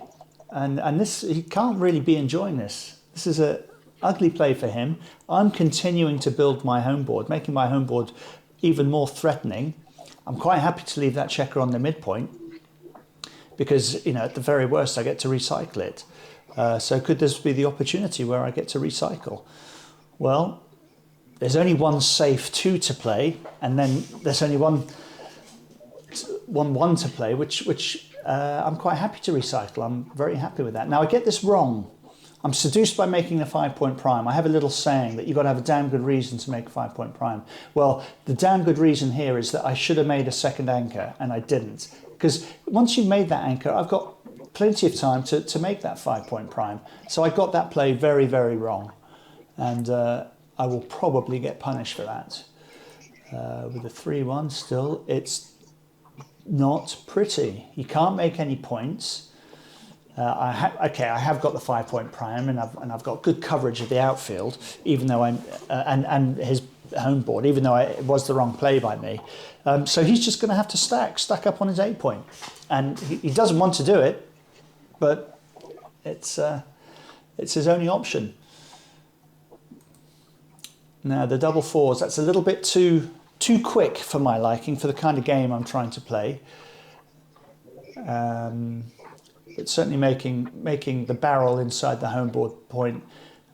And this, he can't really be enjoying this. This is a ugly play for him. I'm continuing to build my home board, making my home board even more threatening. I'm quite happy to leave that checker on the midpoint because, at the very worst, I get to recycle it. So could this be the opportunity where I get to recycle? Well, there's only one safe 2 to play, and then there's only one 1 to play, which I'm quite happy to recycle. I'm very happy with that. Now, I get this wrong. I'm seduced by making a 5 point prime. I have a little saying that you've got to have a damn good reason to make a 5 point prime. Well, the damn good reason here is that I should have made a second anchor and I didn't. Because once you've made that anchor, I've got plenty of time to make that 5 point prime. So I got that play very, very wrong. And I will probably get punished for that. With a 3-1 still, it's not pretty. You can't make any points. I have got the 5 point prime, and I've got good coverage of the outfield, even though and his home board, even though it was the wrong play by me. So he's just going to have to stack up on his 8 point, and he doesn't want to do it, but it's his only option. Now the double 4s, that's a little bit too quick for my liking for the kind of game I'm trying to play. It's certainly making the barrel inside the home board point,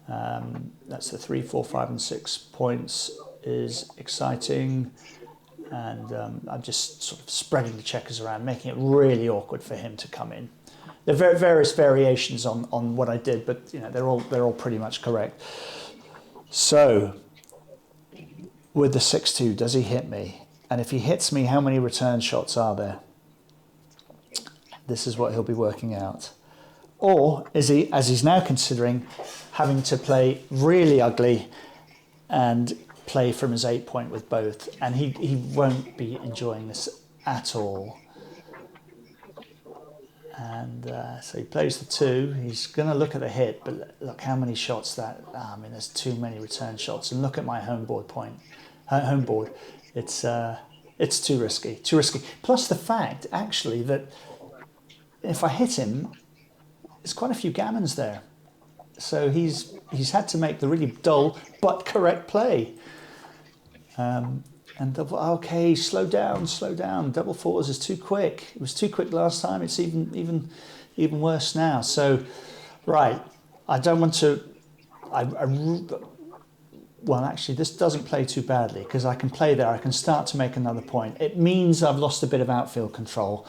that's the 3, 4, 5 and 6 points, is exciting. And I'm just sort of spreading the checkers around, making it really awkward for him to come in. There are various variations on what I did, but they're all pretty much correct. So with the 6-2, does he hit me? And if he hits me, how many return shots are there? This is what he'll be working out. Or is he, as he's now considering, having to play really ugly and play from his 8 point with both, and he won't be enjoying this at all. And so he plays the 2. He's going to look at the hit, but look how many shots that. There's too many return shots. And look at my home board point. Home board. It's too risky. Too risky. Plus the fact, actually, that if I hit him, there's quite a few gammons there. So he's had to make the really dull but correct play. And okay, slow down. Double fours is too quick. It was too quick last time. It's even worse now. So, right, I don't want to. Well, actually, this doesn't play too badly because I can play there. I can start to make another point. It means I've lost a bit of outfield control.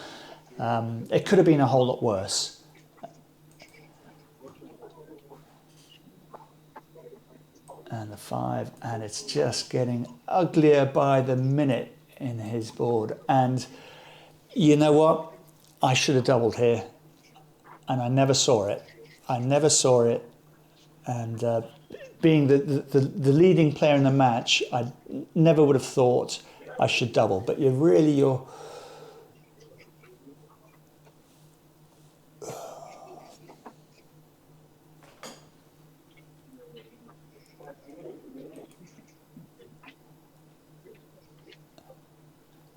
It could have been a whole lot worse. And the 5, and it's just getting uglier by the minute in his board. And you know what? I should have doubled here, and I never saw it. And being the leading player in the match, I never would have thought I should double. But you're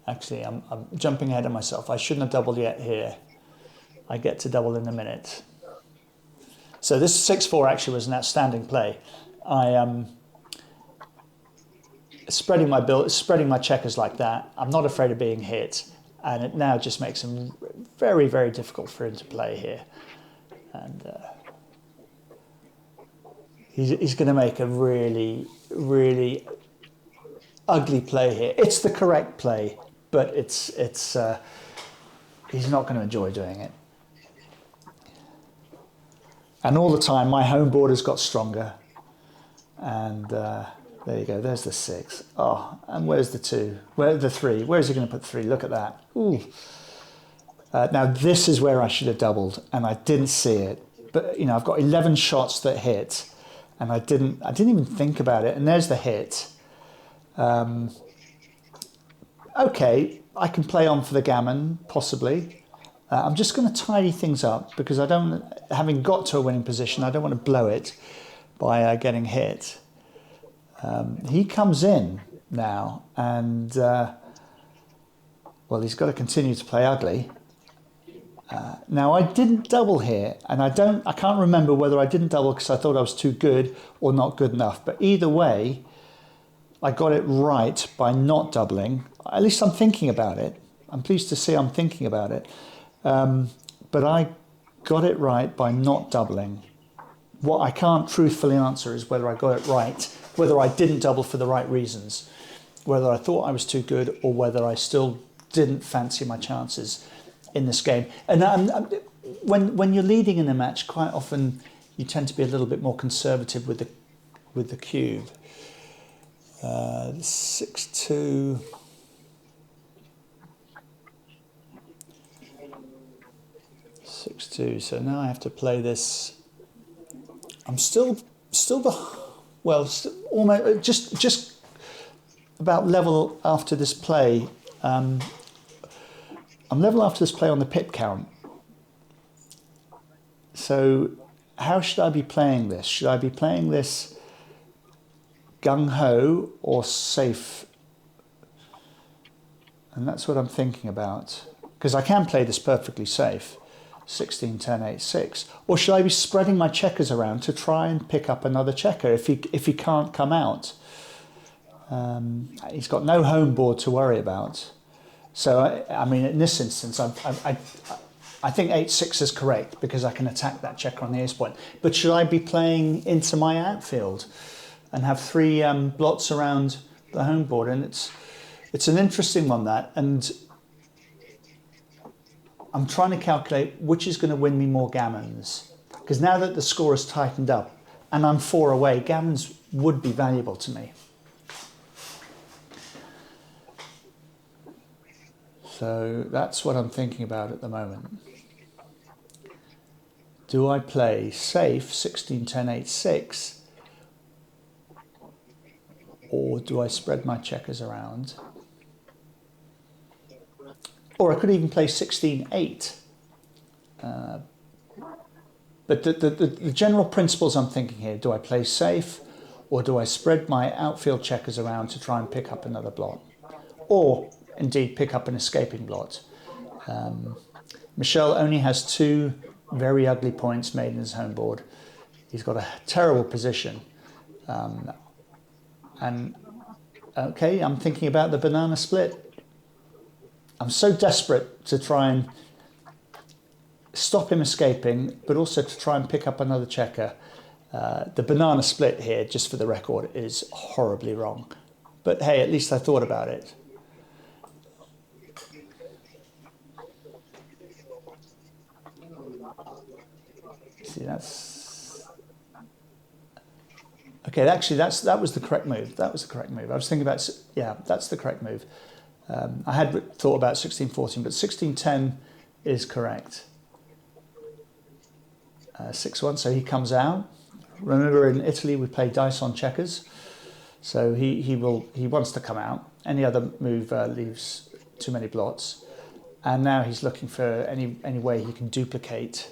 actually, I'm jumping ahead of myself. I shouldn't have doubled yet here. I get to double in a minute. So this 6-4 actually was an outstanding play. I am spreading my checkers like that. I'm not afraid of being hit, and it now just makes him very, very difficult for him to play here. And he's going to make a really, really ugly play here. It's the correct play, but it's he's not going to enjoy doing it. And all the time, my home board has got stronger. And there you go, there's the 6. Oh, and where's the 2? Where's the 3? Where's he going to put 3? Look at that. Ooh. Now, this is where I should have doubled, and I didn't see it. But, you know, I've got 11 shots that hit, and I didn't even think about it. And there's the hit. Okay, I can play on for the gammon, possibly. I'm just going to tidy things up because having got to a winning position, I don't want to blow it by getting hit. He comes in now, and well, he's got to continue to play ugly. Now, I didn't double here, and I can't remember whether I didn't double because I thought I was too good or not good enough. But either way, I got it right by not doubling. At least I'm thinking about it. I'm pleased to see I'm thinking about it. But I got it right by not doubling. What I can't truthfully answer is whether I got it right, whether I didn't double for the right reasons, whether I thought I was too good or whether I still didn't fancy my chances in this game. And when you're leading in a match, quite often you tend to be a little bit more conservative with the cube. 6-2. So now I have to play this. I'm still almost just about level after this play. I'm level after this play on the pip count. So how should I be playing this? Should I be playing this gung-ho or safe? And that's what I'm thinking about. Because I can play this perfectly safe. 16, 10, 8, 6. Or should I be spreading my checkers around to try and pick up another checker if he can't come out? He's got no home board to worry about. So, I mean, in this instance, I think 8-6 is correct because I can attack that checker on the ace point. But should I be playing into my outfield and have 3 blots around the home board? And it's an interesting one, that. And I'm trying to calculate which is going to win me more gammons. Because now that the score has tightened up and I'm 4 away, gammons would be valuable to me. So that's what I'm thinking about at the moment. Do I play safe 16, 10, 8, 6? Or do I spread my checkers around? Or I could even play 16-8. But the general principles I'm thinking here, do I play safe or do I spread my outfield checkers around to try and pick up another blot? Or indeed pick up an escaping blot? Michel only has 2 very ugly points made in his home board. He's got a terrible position. And okay, I'm thinking about the banana split. I'm so desperate to try and stop him escaping, but also to try and pick up another checker. The banana split here, just for the record, is horribly wrong. But hey, at least I thought about it. See, that's... Okay, actually, that was the correct move. That was the correct move. I was thinking about... Yeah, that's the correct move. I had thought about 16-14, but 16-10 is correct. 6-1, so he comes out. Remember, in Italy we play dice on checkers, so he wants to come out. Any other move leaves too many blots, and now he's looking for any way he can duplicate.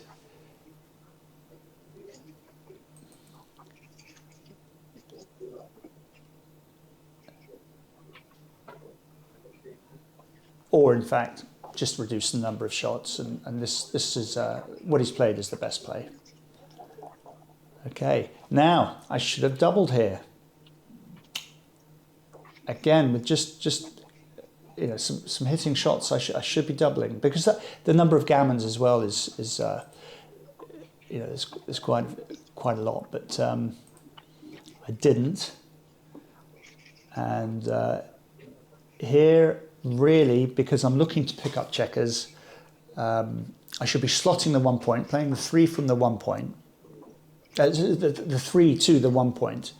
Or in fact, just reduce the number of shots, and this is what he's played is the best play. Okay, now I should have doubled here. Again, with just you know some hitting shots, I should be doubling, because the number of gammons as well is you know there's quite a lot, but I didn't. And here, really, because I'm looking to pick up checkers, I should be slotting the 1 point, playing the 3 from the 1 point. The 3 to the 1 point,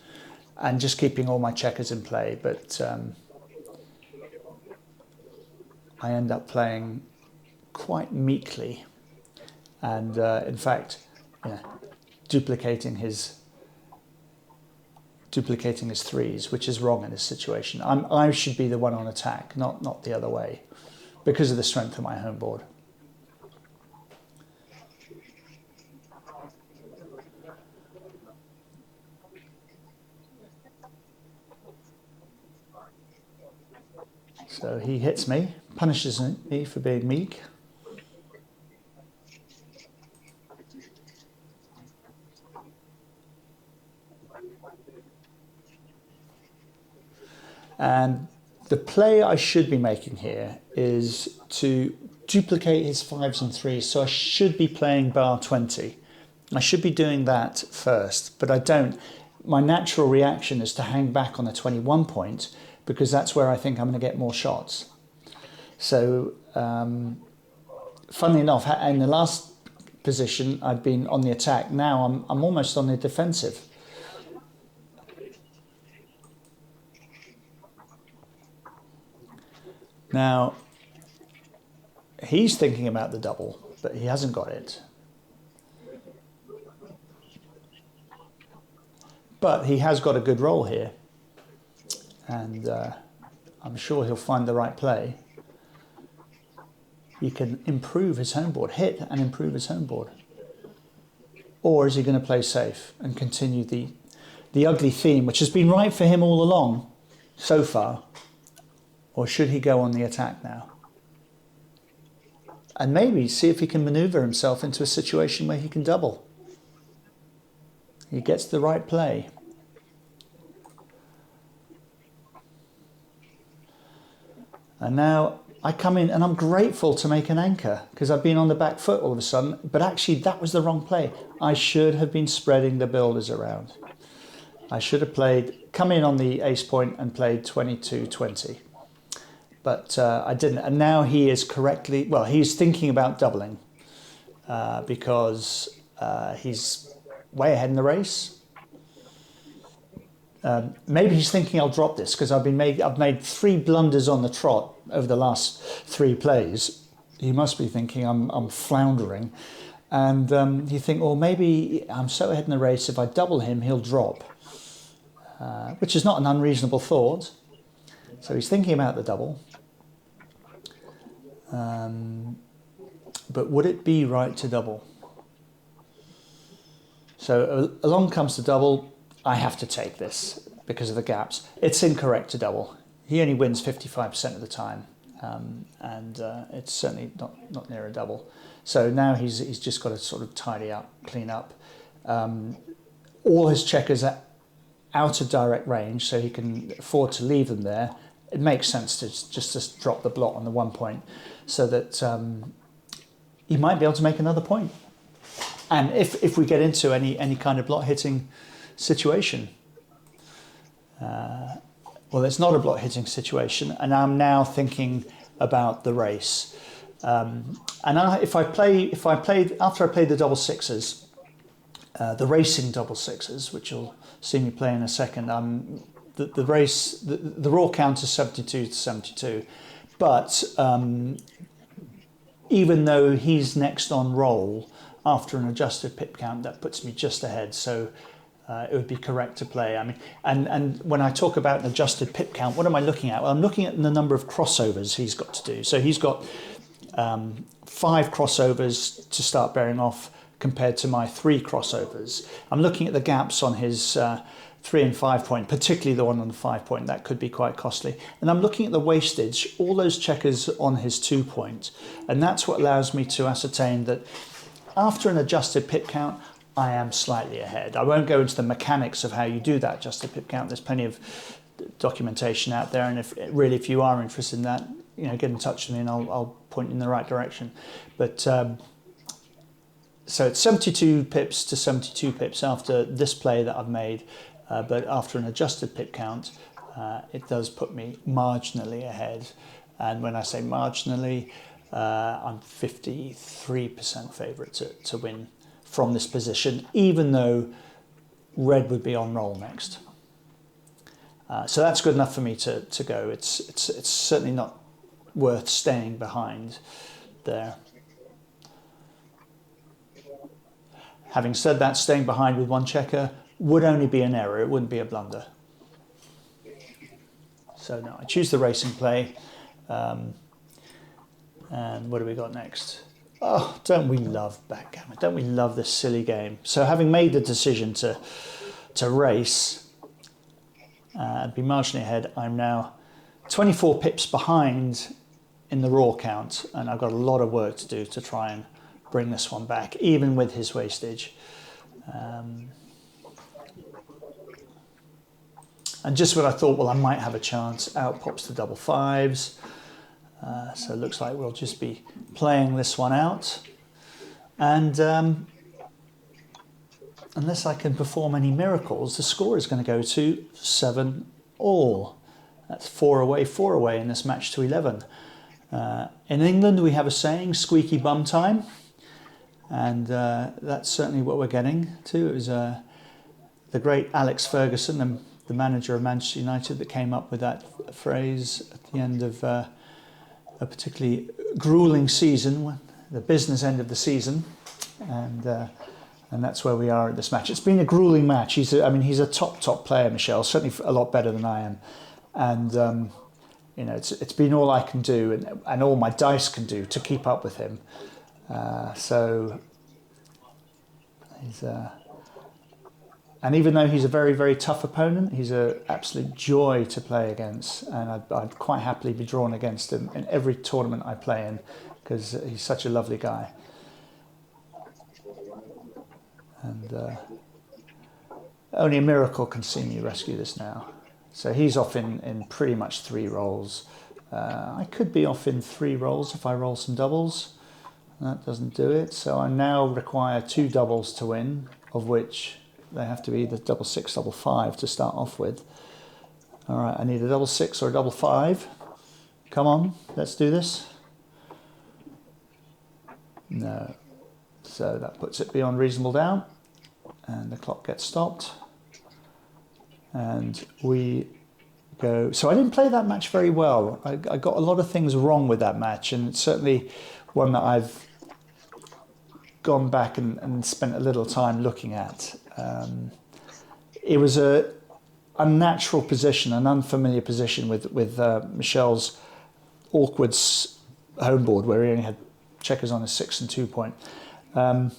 and just keeping all my checkers in play, but I end up playing quite meekly, and in fact, yeah, duplicating his threes, which is wrong in this situation. I should be the one on attack, not the other way, because of the strength of my home board. So he hits me, punishes me for being meek. And the play I should be making here is to duplicate his 5s and 3s. So I should be playing bar 20. I should be doing that first, but I don't. My natural reaction is to hang back on the 21 point, because that's where I think I'm going to get more shots. So, funnily enough, in the last position, I'd been on the attack. Now I'm almost on the defensive. Now, he's thinking about the double, but he hasn't got it. But he has got a good roll here, and I'm sure he'll find the right play. He can improve his home board, hit and improve his home board. Or is he going to play safe and continue the ugly theme, which has been right for him all along so far? Or should he go on the attack now? And maybe see if he can maneuver himself into a situation where he can double. He gets the right play. And now I come in and I'm grateful to make an anchor, because I've been on the back foot all of a sudden, but actually that was the wrong play. I should have been spreading the builders around. I should have come in on the ace point and played 22-20. But I didn't. And now he is he's thinking about doubling because he's way ahead in the race. Maybe he's thinking I'll drop this because I've made 3 blunders on the trot over the last 3 plays. He must be thinking I'm floundering, and you think, well, maybe I'm so ahead in the race, if I double him, he'll drop, which is not an unreasonable thought. So he's thinking about the double. But would it be right to double? So along comes the double. I have to take this because of the gaps. It's incorrect to double. He only wins 55% of the time, and it's certainly not near a double. So now he's just got to sort of tidy up, clean up. all his checkers are out of direct range, so he can afford to leave them there. It makes sense to just drop the blot on the 1 point, so that he might be able to make another point. And if we get into any kind of blot hitting situation, well, it's not a blot hitting situation, and I'm now thinking about the race. And if I played after I played the double sixes, the racing double sixes, which you'll see me play in a second, the race, the raw count is 72 to 72, but even though he's next on roll after an adjusted pip count, that puts me just ahead. So it would be correct to play. I mean, and when I talk about an adjusted pip count, what am I looking at? Well, I'm looking at the number of crossovers he's got to do. So he's got 5 crossovers to start bearing off compared to my 3 crossovers. I'm looking at the gaps on his 3 and 5 point, particularly the one on the 5 point. That could be quite costly. And I'm looking at the wastage, all those checkers on his 2 point. And that's what allows me to ascertain that after an adjusted pip count, I am slightly ahead. I won't go into the mechanics of how you do that adjusted pip count. There's plenty of documentation out there, and if you are interested in that, get in touch with me and I'll point you in the right direction. But so it's 72 pips to 72 pips after this play that I've made, but after an adjusted pip count, it does put me marginally ahead. And when I say marginally, I'm 53% favourite to win from this position, even though red would be on roll next. So that's good enough for me to go. It's certainly not worth staying behind there. Having said that, staying behind with 1 checker would only be an error. It wouldn't be a blunder. So no, I choose the racing play. And what do we got next? Oh, don't we love backgammon? Don't we love this silly game? So having made the decision to race and be marginally ahead, I'm now 24 pips behind in the raw count, and I've got a lot of work to do to try and bring this one back, even with his wastage. And just when I thought, well, I might have a chance, out pops the double 5s. So it looks like we'll just be playing this one out. And unless I can perform any miracles, the score is going to go to 7-all. That's 4 away in this match to 11. In England, we have a saying, squeaky bum time. And that's certainly what we're getting to. It was the great Alex Ferguson, the manager of Manchester United, that came up with that phrase at the end of a particularly grueling season, the business end of the season, and that's where we are at this match. It's been a grueling match. He's a top player, Michel, certainly a lot better than I am, and it's been all I can do and all my dice can do to keep up with him. So he's and even though he's a very, very tough opponent, he's an absolute joy to play against, and I'd quite happily be drawn against him in every tournament I play in, because he's such a lovely guy. And only a miracle can see me rescue this now. So he's off in pretty much 3 rolls. I could be off in 3 rolls if I roll some doubles. That doesn't do it. So I now require 2 doubles to win, of which they have to be the double 6, double 5 to start off with. All right, I need a double 6 or a double 5. Come on, let's do this. No. So that puts it beyond reasonable doubt, and the clock gets stopped. And we go. So I didn't play that match very well. I got a lot of things wrong with that match, and it's certainly one that I've gone back and spent a little time looking at. It was a unnatural position, an unfamiliar position with Michel's awkward home board, where he only had checkers on a 6 and 2 point. And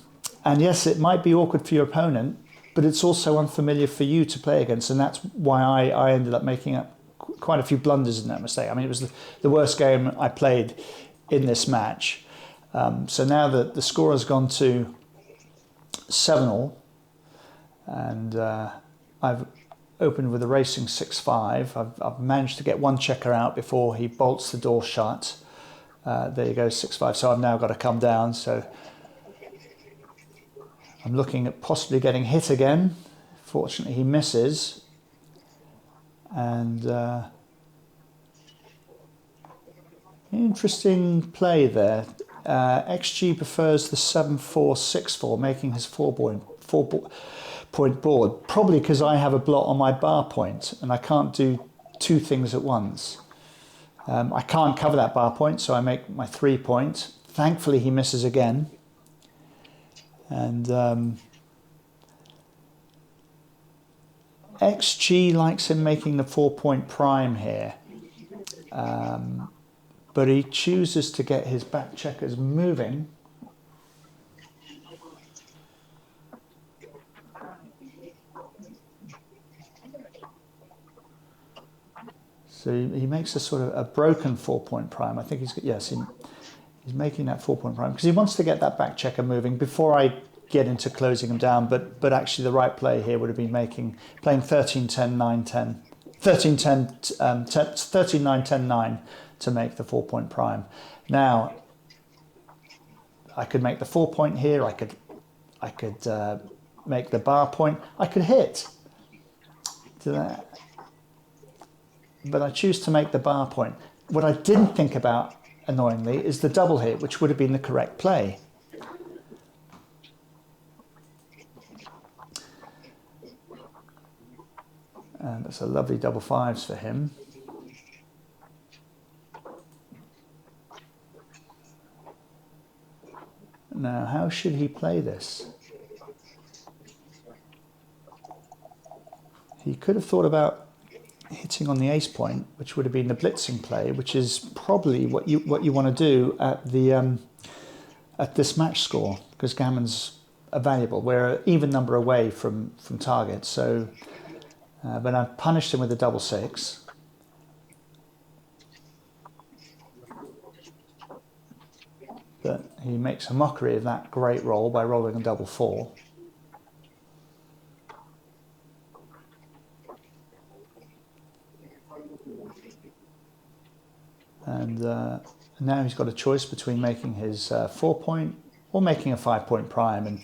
yes, it might be awkward for your opponent, but it's also unfamiliar for you to play against, and that's why I ended up making up quite a few blunders in that mistake. I mean, it was the worst game I played in this match. So now that the score has gone to 7-all, And I've opened with a racing 6-5. I've managed to get one checker out before he bolts the door shut. There you go, 6-5. So I've now got to come down. So I'm looking at possibly getting hit again. Fortunately, he misses. And interesting play there. XG prefers the 7-4-6-4, making his 4-point board. Probably because I have a blot on my bar point and I can't do two things at once. I can't cover that bar point, so I make my 3-point. Thankfully, he misses again. And XG likes him making the 4-point prime here. But he chooses to get his back checkers moving. So he makes a sort of a broken 4-point prime. I think he's making that 4-point prime because he wants to get that back checker moving before I get into closing him down. But actually the right play here would have been playing 13-10, 9-10, 13-10, 13-9, 10-9 to make the 4-point prime. Now I could make the 4-point here. I could make the bar point. I could hit to that. But I choose to make the bar point. What I didn't think about, annoyingly, is the double hit, which would have been the correct play. And that's a lovely double fives for him. Now, how should he play this? He could have thought about hitting on the ace point, which would have been the blitzing play, which is probably what you want to do at the at this match score, because gammons are valuable. We're an even number away from target. So, but I've punished him with a double 6. But he makes a mockery of that great roll by rolling a double 4. And now he's got a choice between making his 4-point or making a 5-point prime. And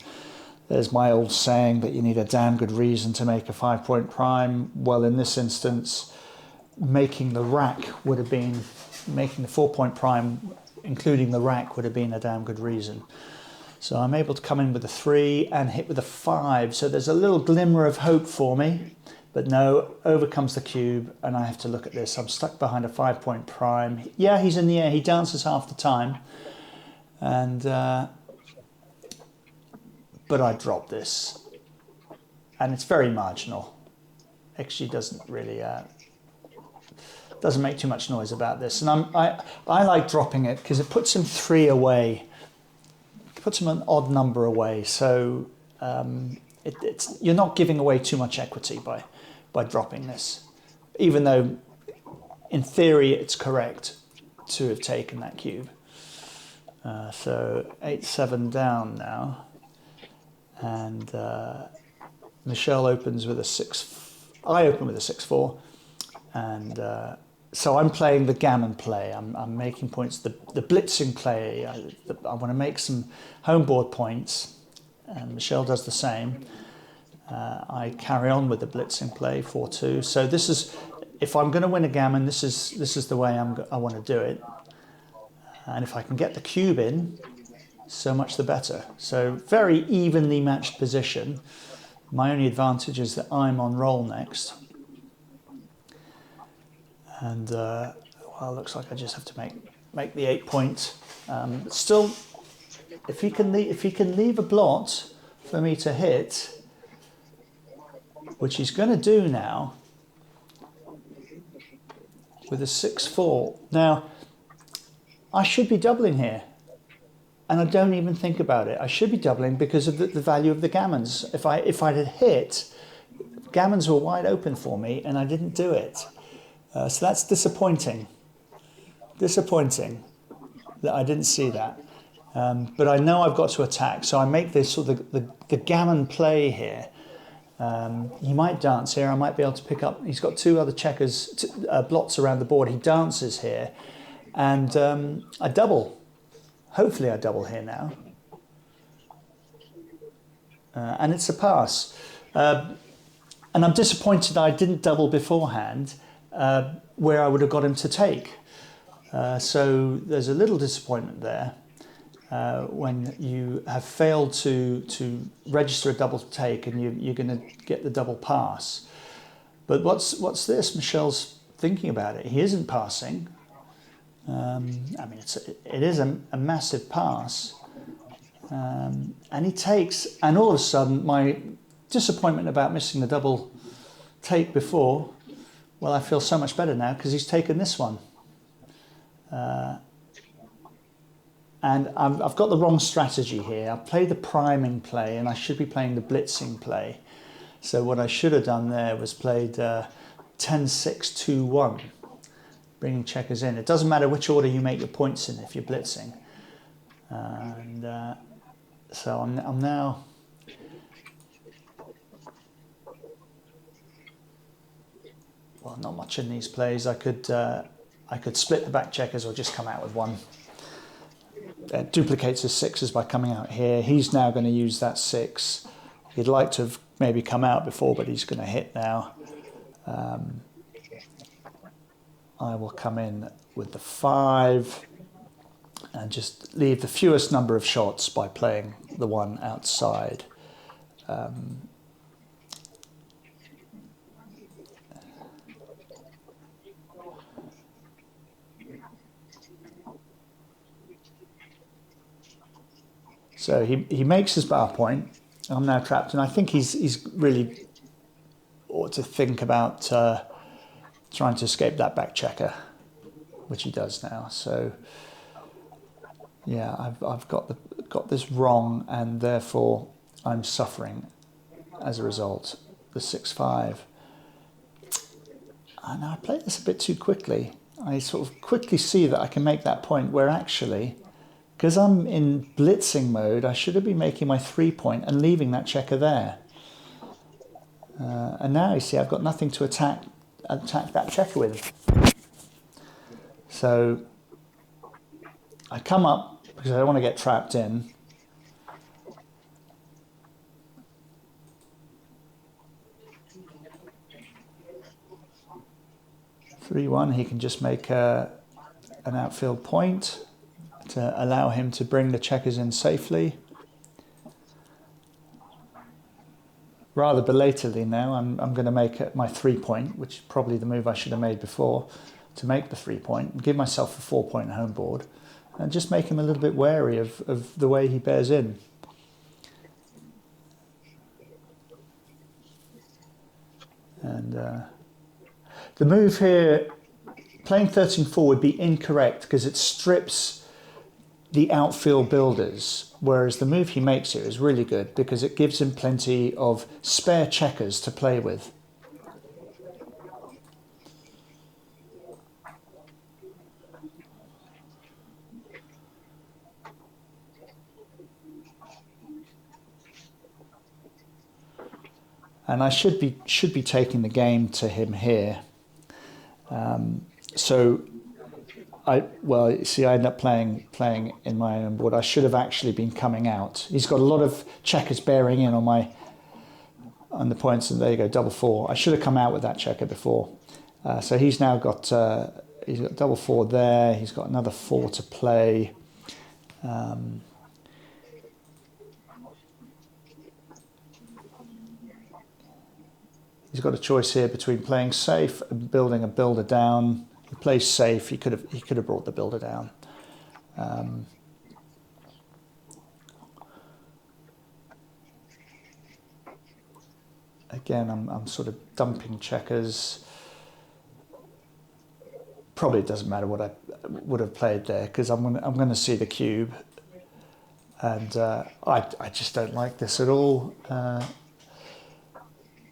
there's my old saying that you need a damn good reason to make a 5-point prime. Well, in this instance, making the rack would have been, making the 4-point prime, including the rack, would have been a damn good reason. So I'm able to come in with a 3 and hit with a 5. So there's a little glimmer of hope for me. But no, over comes the cube, and I have to look at this. I'm stuck behind a 5-point prime. Yeah, he's in the air. He dances half the time. And but I drop this. And it's very marginal. XG doesn't really... doesn't make too much noise about this. And I like dropping it because it puts him 3 away. It puts him an odd number away. So you're not giving away too much equity by dropping this, even though in theory it's correct to have taken that cube. So 8-7 down now, and Michel opens with a 6. I open with a 6-4, and so I'm playing the gammon play. I'm making points. The blitzing play. I want to make some home board points, and Michel does the same. I carry on with the blitzing play, 4-2. So this is, if I'm going to win a gammon, this is the way I want to do it. And if I can get the cube in, so much the better. So very evenly matched position. My only advantage is that I'm on roll next. And well, it looks like I just have to make the 8-point. Still, if he can leave a blot for me to hit, which he's going to do now with a 6-4. Now, I should be doubling here, and I don't even think about it. I should be doubling because of the value of the gammons. If I'd had hit, gammons were wide open for me, and I didn't do it. So that's disappointing. Disappointing that I didn't see that. But I know I've got to attack, so I make this sort of the gammon play here. He might dance here. I might be able to pick up. He's got two other checkers, blots around the board. He dances here, and I double. Hopefully, I double here now, and it's a pass. And I'm disappointed that I didn't double beforehand, where I would have got him to take. So there's a little disappointment there. When you have failed to register a double take and you're going to get the double pass. But what's this? Michel's thinking about it. He isn't passing. I mean, it is a massive pass. And he takes, and all of a sudden my disappointment about missing the double take before, well, I feel so much better now because he's taken this one. And I've got the wrong strategy here. I've played the priming play and I should be playing the blitzing play. So what I should have done there was played 10-6-2-1, bringing checkers in. It doesn't matter which order you make your points in if you're blitzing. So I'm now... Well, not much in these plays. I could split the back checkers or just come out with one. Duplicates his sixes by coming out here. He's now going to use that six. He'd like to have maybe come out before, but he's going to hit now. I will come in with the 5 and just leave the fewest number of shots by playing the one outside. So he makes his bar point. I'm now trapped, and I think he's really ought to think about trying to escape that back checker, which he does now. So yeah, I've got this wrong, and therefore I'm suffering as a result. The 6-5. And I played this a bit too quickly. I sort of quickly see that I can make that point where actually, because I'm in blitzing mode, I should have been making my 3-point and leaving that checker there. And now you see I've got nothing to attack that checker with. So I come up because I don't want to get trapped in. (3-1), he can just make an outfield point to allow him to bring the checkers in safely. Rather belatedly now, I'm going to make it my 3-point, which is probably the move I should have made before, to make the 3-point and give myself a 4-point home board and just make him a little bit wary of the way he bears in. And the move here, playing 13-4 would be incorrect because it strips the outfield builders, whereas the move he makes here is really good because it gives him plenty of spare checkers to play with. And I should be taking the game to him here. So I end up playing in my own board. I should have actually been coming out. He's got a lot of checkers bearing in on the points, and there you go, double 4. I should have come out with that checker before. So he's now got double 4 there. He's got another 4 to play. He's got a choice here between playing safe and building a builder down. He plays safe. He could have brought the builder down. Again, I'm sort of dumping checkers. Probably doesn't matter what I would have played there because I'm going to see the cube, and I just don't like this at all.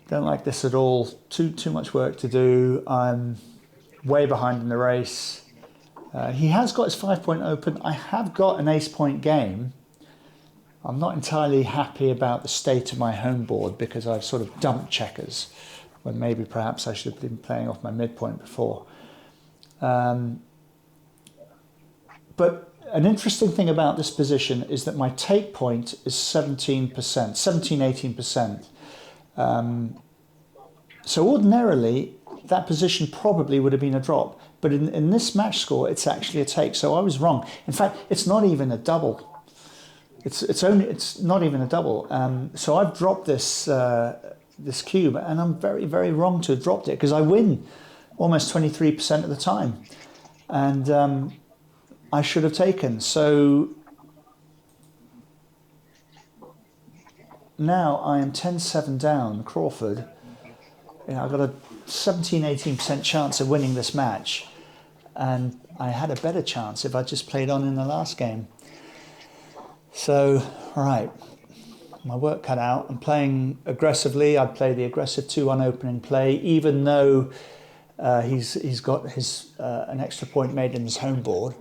Don't like this at all. Too much work to do. I'm way behind in the race. He has got his 5-point open. I have got an ace point game. I'm not entirely happy about the state of my home board because I've sort of dumped checkers when maybe perhaps I should have been playing off my midpoint before. But an interesting thing about this position is that my take point is 17%, 18%. So ordinarily, that position probably would have been a drop. But in this match score, it's actually a take. So I was wrong. In fact, it's not even a double. It's not even a double. So I've dropped this this cube, and I'm very, very wrong to have dropped it because I win almost 23% of the time. And I should have taken. So now I am 10-7 down, Crawford. I've got a 17-18% chance of winning this match. And I had a better chance if I just played on in the last game. So, all right, my work cut out. I'm playing aggressively. I play the aggressive 2-1 opening play, even though he's got his an extra point made in his home board.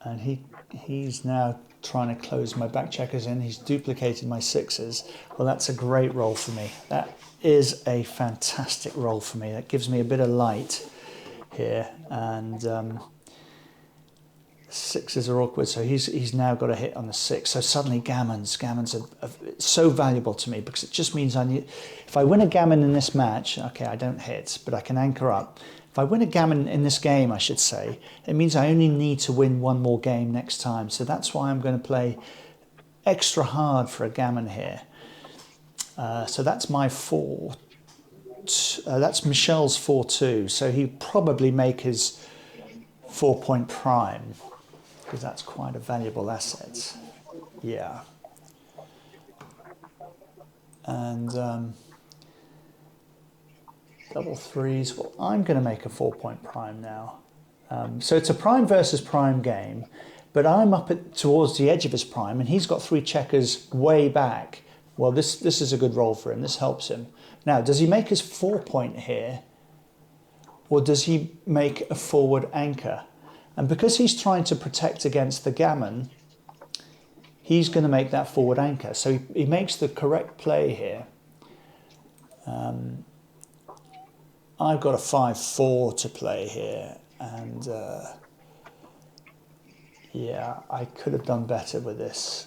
And he's now trying to close my back checkers in. He's duplicated my sixes. Well, that's a great roll for me. That is a fantastic roll for me. That gives me a bit of light here. And sixes are awkward, so he's now got a hit on the six. So suddenly gammons are so valuable to me because it just means if I win a gammon in this match, okay, I don't hit, but I can anchor up. If I win a gammon in this game, I should say, it means I only need to win one more game next time. So that's why I'm going to play extra hard for a gammon here. So that's my four. That's Michel's 4-2. So he'd probably make his 4-point prime because that's quite a valuable asset. Yeah. And double threes. Well, I'm going to make a 4-point prime now. So it's a prime versus prime game, but I'm up towards the edge of his prime, and he's got 3 checkers way back. Well, this is a good roll for him. This helps him. Now, does he make his 4-point here, or does he make a forward anchor? And because he's trying to protect against the gammon, he's going to make that forward anchor. So he makes the correct play here. I've got a 5-4 to play here, and yeah, I could have done better with this.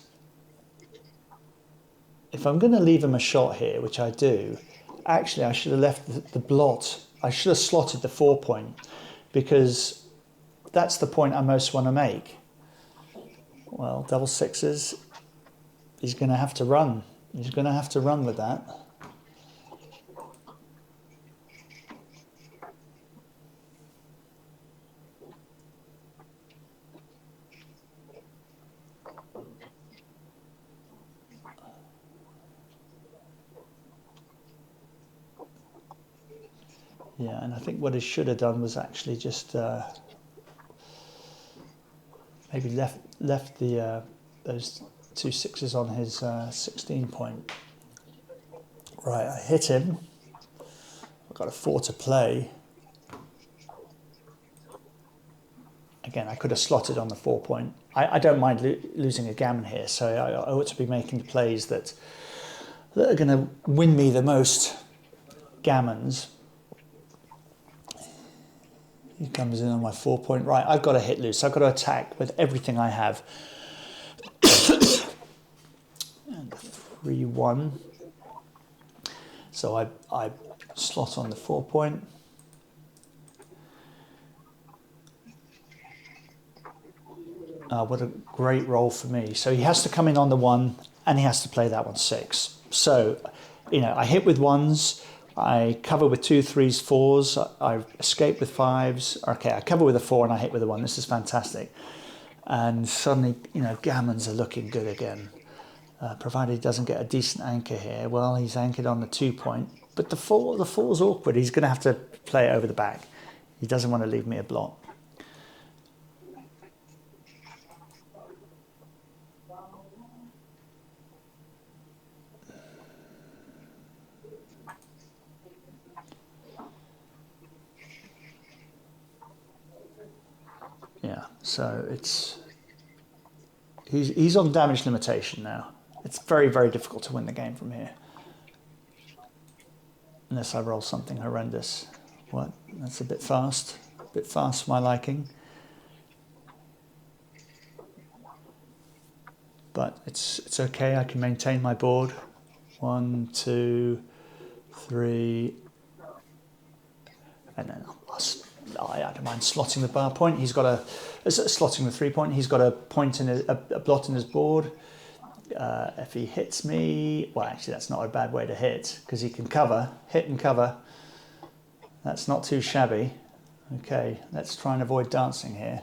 If I'm going to leave him a shot here, which I do, actually I should have left the blot. I should have slotted the 4-point because that's the point I most want to make. Well, double sixes, he's going to have to run. He's going to have to run with that. Yeah, and I think what he should have done was actually just maybe left the those 2 sixes on his 16-point. Right, I hit him. I've got a 4 to play. Again, I could have slotted on the 4-point. I don't mind losing a gammon here, so I ought to be making plays that are going to win me the most gammons. He comes in on my 4-point. Right, I've got to hit loose. I've got to attack with everything I have. And 3-1. So I slot on the 4-point. What a great roll for me. So he has to come in on the 1 and he has to play that one 6. So, I hit with 1s. I cover with 2, 3s, 4s. I escape with 5s. Okay, I cover with a 4 and I hit with a 1. This is fantastic. And suddenly, gammons are looking good again. Provided he doesn't get a decent anchor here. Well, he's anchored on the 2-point. But the 4's awkward. He's going to have to play it over the back. He doesn't want to leave me a blot. Yeah, So he's on damage limitation now. It's very, very difficult to win the game from here. Unless I roll something horrendous. What? That's a bit fast. A bit fast for my liking. But it's okay, I can maintain my board. 1, 2, 3. And then I don't mind slotting the bar point. He's got slotting the 3 point. He's got a point in a blot in his board. If he hits me, well, actually that's not a bad way to hit because he can hit and cover. That's not too shabby. Okay, let's try and avoid dancing here.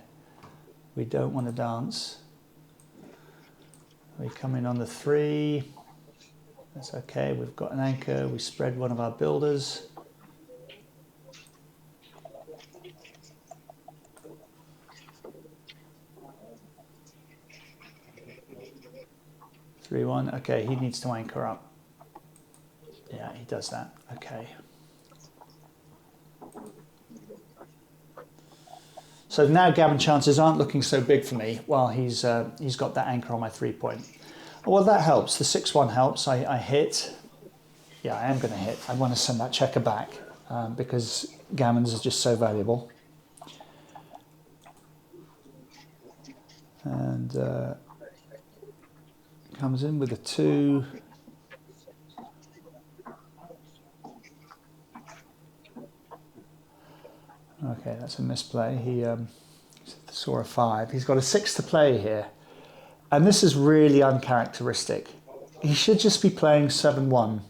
We don't want to dance. We come in on the 3. That's okay, we've got an anchor. We spread one of our builders. Three, 1. Okay, he needs to anchor up. Yeah, he does that. Okay. So now gammon chances aren't looking so big for me while he's got that anchor on my 3 point. Well, that helps. The 6-1 helps. I hit. Yeah, I am going to hit. I want to send that checker back because gammons are just so valuable. And comes in with a 2. Okay, that's a misplay. He saw a 5. He's got a 6 to play here. And this is really uncharacteristic. He should just be playing 7-1.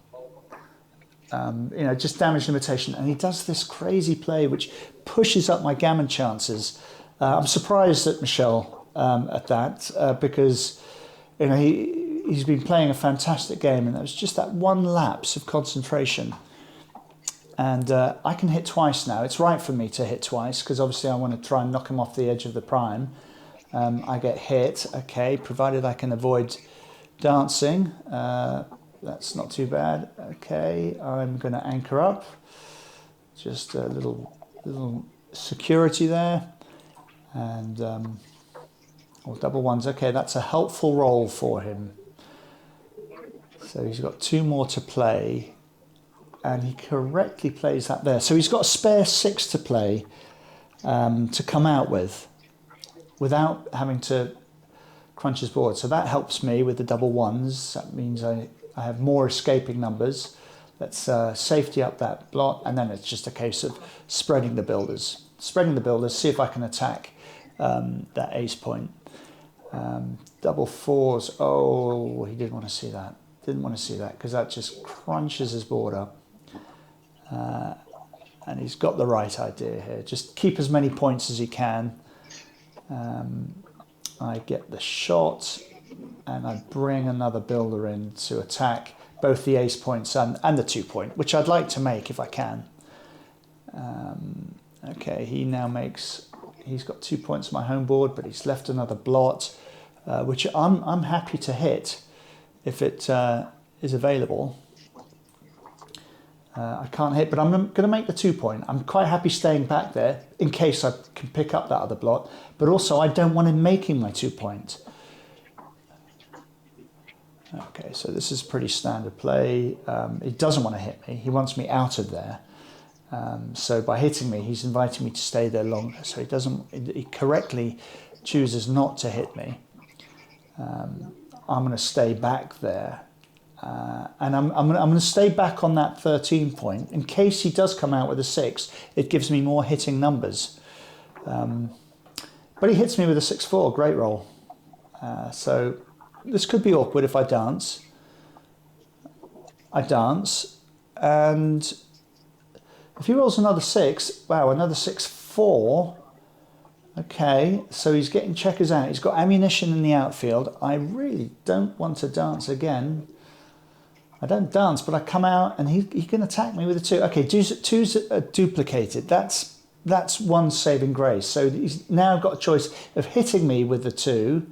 You know, just damage limitation. And he does this crazy play which pushes up my gammon chances. I'm surprised at Michel at that because, you know, he's been playing a fantastic game and there was just that one lapse of concentration. And I can hit twice now. It's right for me to hit twice because obviously I want to try and knock him off the edge of the prime. I get hit, okay, provided I can avoid dancing. That's not too bad. Okay, I'm going to anchor up. Just a little security there. And or double 1s. Okay, that's a helpful roll for him. So he's got 2 more to play. And he correctly plays that there. So he's got a spare 6 to play to come out with without having to crunch his board. So that helps me with the double 1s. That means I have more escaping numbers. Let's safety up that blot. And then it's just a case of spreading the builders. Spreading the builders, see if I can attack that ace point. Double 4s. Oh, he didn't want to see that. Didn't want to see that because that just crunches his board up. And he's got the right idea here. Just keep as many points as he can. I get the shot and I bring another builder in to attack both the ace points and the 2 point, which I'd like to make if I can. Okay, he now makes, he's got 2 points on my home board, but he's left another blot, which I'm happy to hit if it is available. I can't hit, but I'm going to make the 2 point. I'm quite happy staying back there in case I can pick up that other blot, but also I don't want him making my 2 point. Okay, so this is pretty standard play. He doesn't want to hit me. He wants me out of there. So by hitting me, he's inviting me to stay there longer. So he correctly chooses not to hit me. I'm going to stay back there. And I'm going to stay back on that 13 point. In case he does come out with a 6, it gives me more hitting numbers. But he hits me with a 6-4, great roll. So this could be awkward if I dance. I dance, and if he rolls another 6, wow, another 6-4. Okay, so he's getting checkers out. He's got ammunition in the outfield. I really don't want to dance again. I don't dance, but I come out and he can attack me with a 2. Okay, two's duplicated. That's one saving grace. So he's now got a choice of hitting me with the 2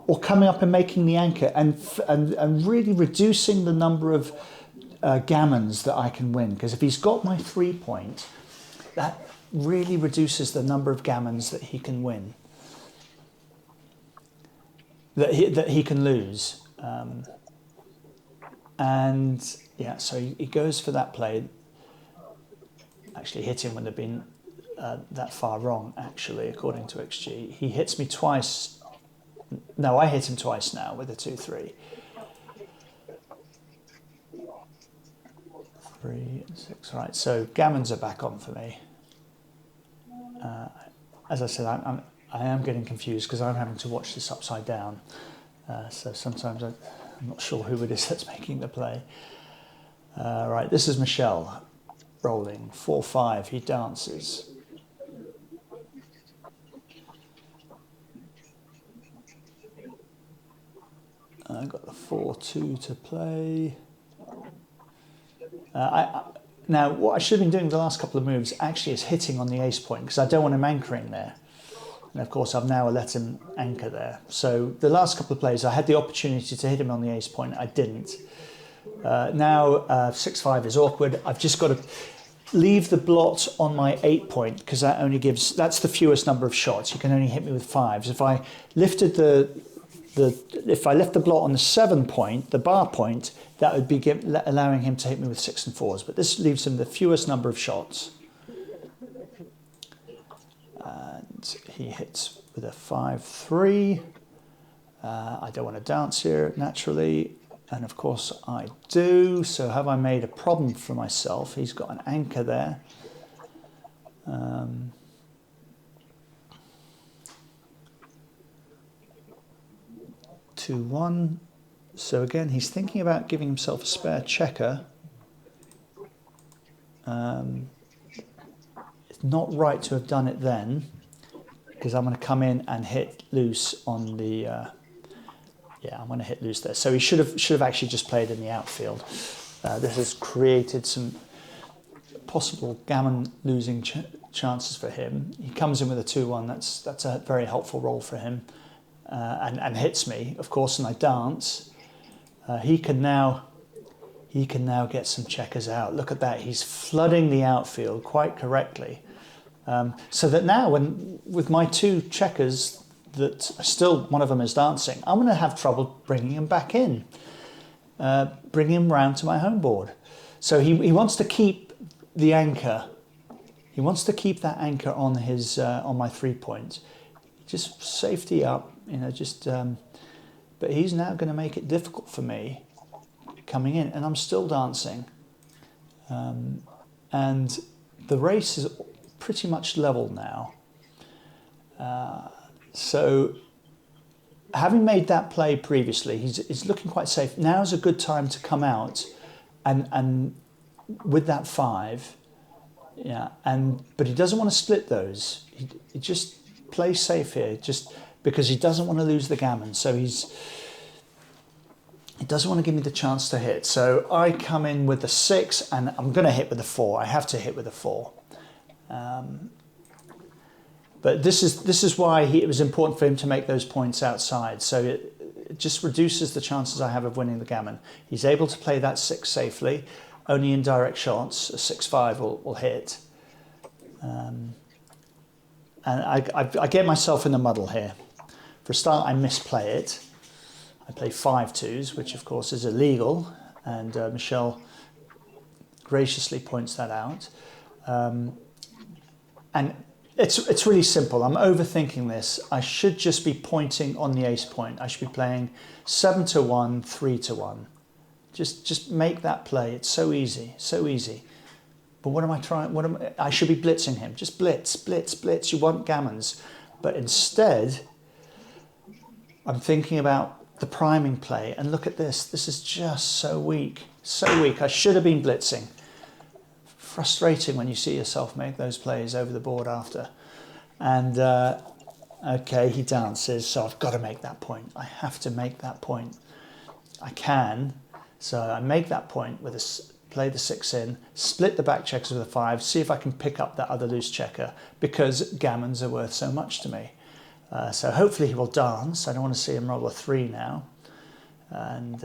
or coming up and making the anchor and really reducing the number of gammons that I can win. Because if he's got my 3 point, that really reduces the number of gammons that he can win. that he can lose. And yeah, so he goes for that play. Actually, hitting wouldn't have been that far wrong, actually, according to XG. He hits me twice. No, I hit him twice now with a 2-3. 3 and 6. Right, so gammons are back on for me. As I said, I am getting confused because I'm having to watch this upside down. So sometimes I'm not sure who it is that's making the play. Right, this is Michel rolling 4-5. He dances. I got the 4-2 to play. Now, what I should have been doing the last couple of moves actually is hitting on the ace point because I don't want him anchoring there. And of course, I've now let him anchor there. So the last couple of plays, I had the opportunity to hit him on the ace point. I didn't. Now 6-5 is awkward. I've just got to leave the blot on my 8 point because that only gives, that's the fewest number of shots. You can only hit me with 5s. If I lifted if I left the blot on the 7 point, the bar point, that would be allowing him to hit me with 6 and 4s. But this leaves him the fewest number of shots. And he hits with a 5-3. I don't want to dance here, naturally. And of course I do. So have I made a problem for myself? He's got an anchor there. 2-1. So again, he's thinking about giving himself a spare checker. It's not right to have done it then, because I'm going to come in and hit loose on the. Yeah, I'm going to hit loose there. So he should have actually just played in the outfield. This has created some possible gammon losing chances for him. He comes in with a 2-1. That's a very helpful roll for him, and hits me, of course, and I dance. He can now get some checkers out. Look at that. He's flooding the outfield quite correctly. So that now, with my 2 checkers, that still one of them is dancing, I'm going to have trouble bringing him back in, bringing him round to my home board. So he wants to keep the anchor. He wants to keep that anchor on his on my 3 point. Just safety up, just. But he's now going to make it difficult for me coming in, and I'm still dancing. And the race is pretty much level now. So having made that play previously, he's looking quite safe. Now's a good time to come out and with that 5, yeah. But he doesn't want to split those. He just plays safe here, just because he doesn't want to lose the gammon. So he doesn't want to give me the chance to hit. So I come in with the 6, and I'm going to hit with the 4. I have to hit with the 4. But this is why it was important for him to make those points outside. So it just reduces the chances I have of winning the gammon. He's able to play that 6 safely. Only in direct shots, a 6-5 will hit. And I get myself in the muddle here. For a start, I misplay it. I play 5-2s, which of course is illegal, and Michel graciously points that out. And it's really simple. I'm overthinking this. I should just be pointing on the ace point. I should be playing 7-1, 3-1. Just make that play. It's so easy, so easy. But what am I trying? I should be blitzing him. Just blitz, blitz, blitz. You want gammons, but instead, I'm thinking about the priming play. And look at this. This is just so weak, so weak. I should have been blitzing. Frustrating when you see yourself make those plays over the board after. And okay, he dances, so I've got to make that point. I have to make that point. I can. So I make that point with play the 6 in, split the back checkers with a 5, see if I can pick up that other loose checker, because gammons are worth so much to me. So hopefully he will dance. I don't want to see him roll a 3 now. And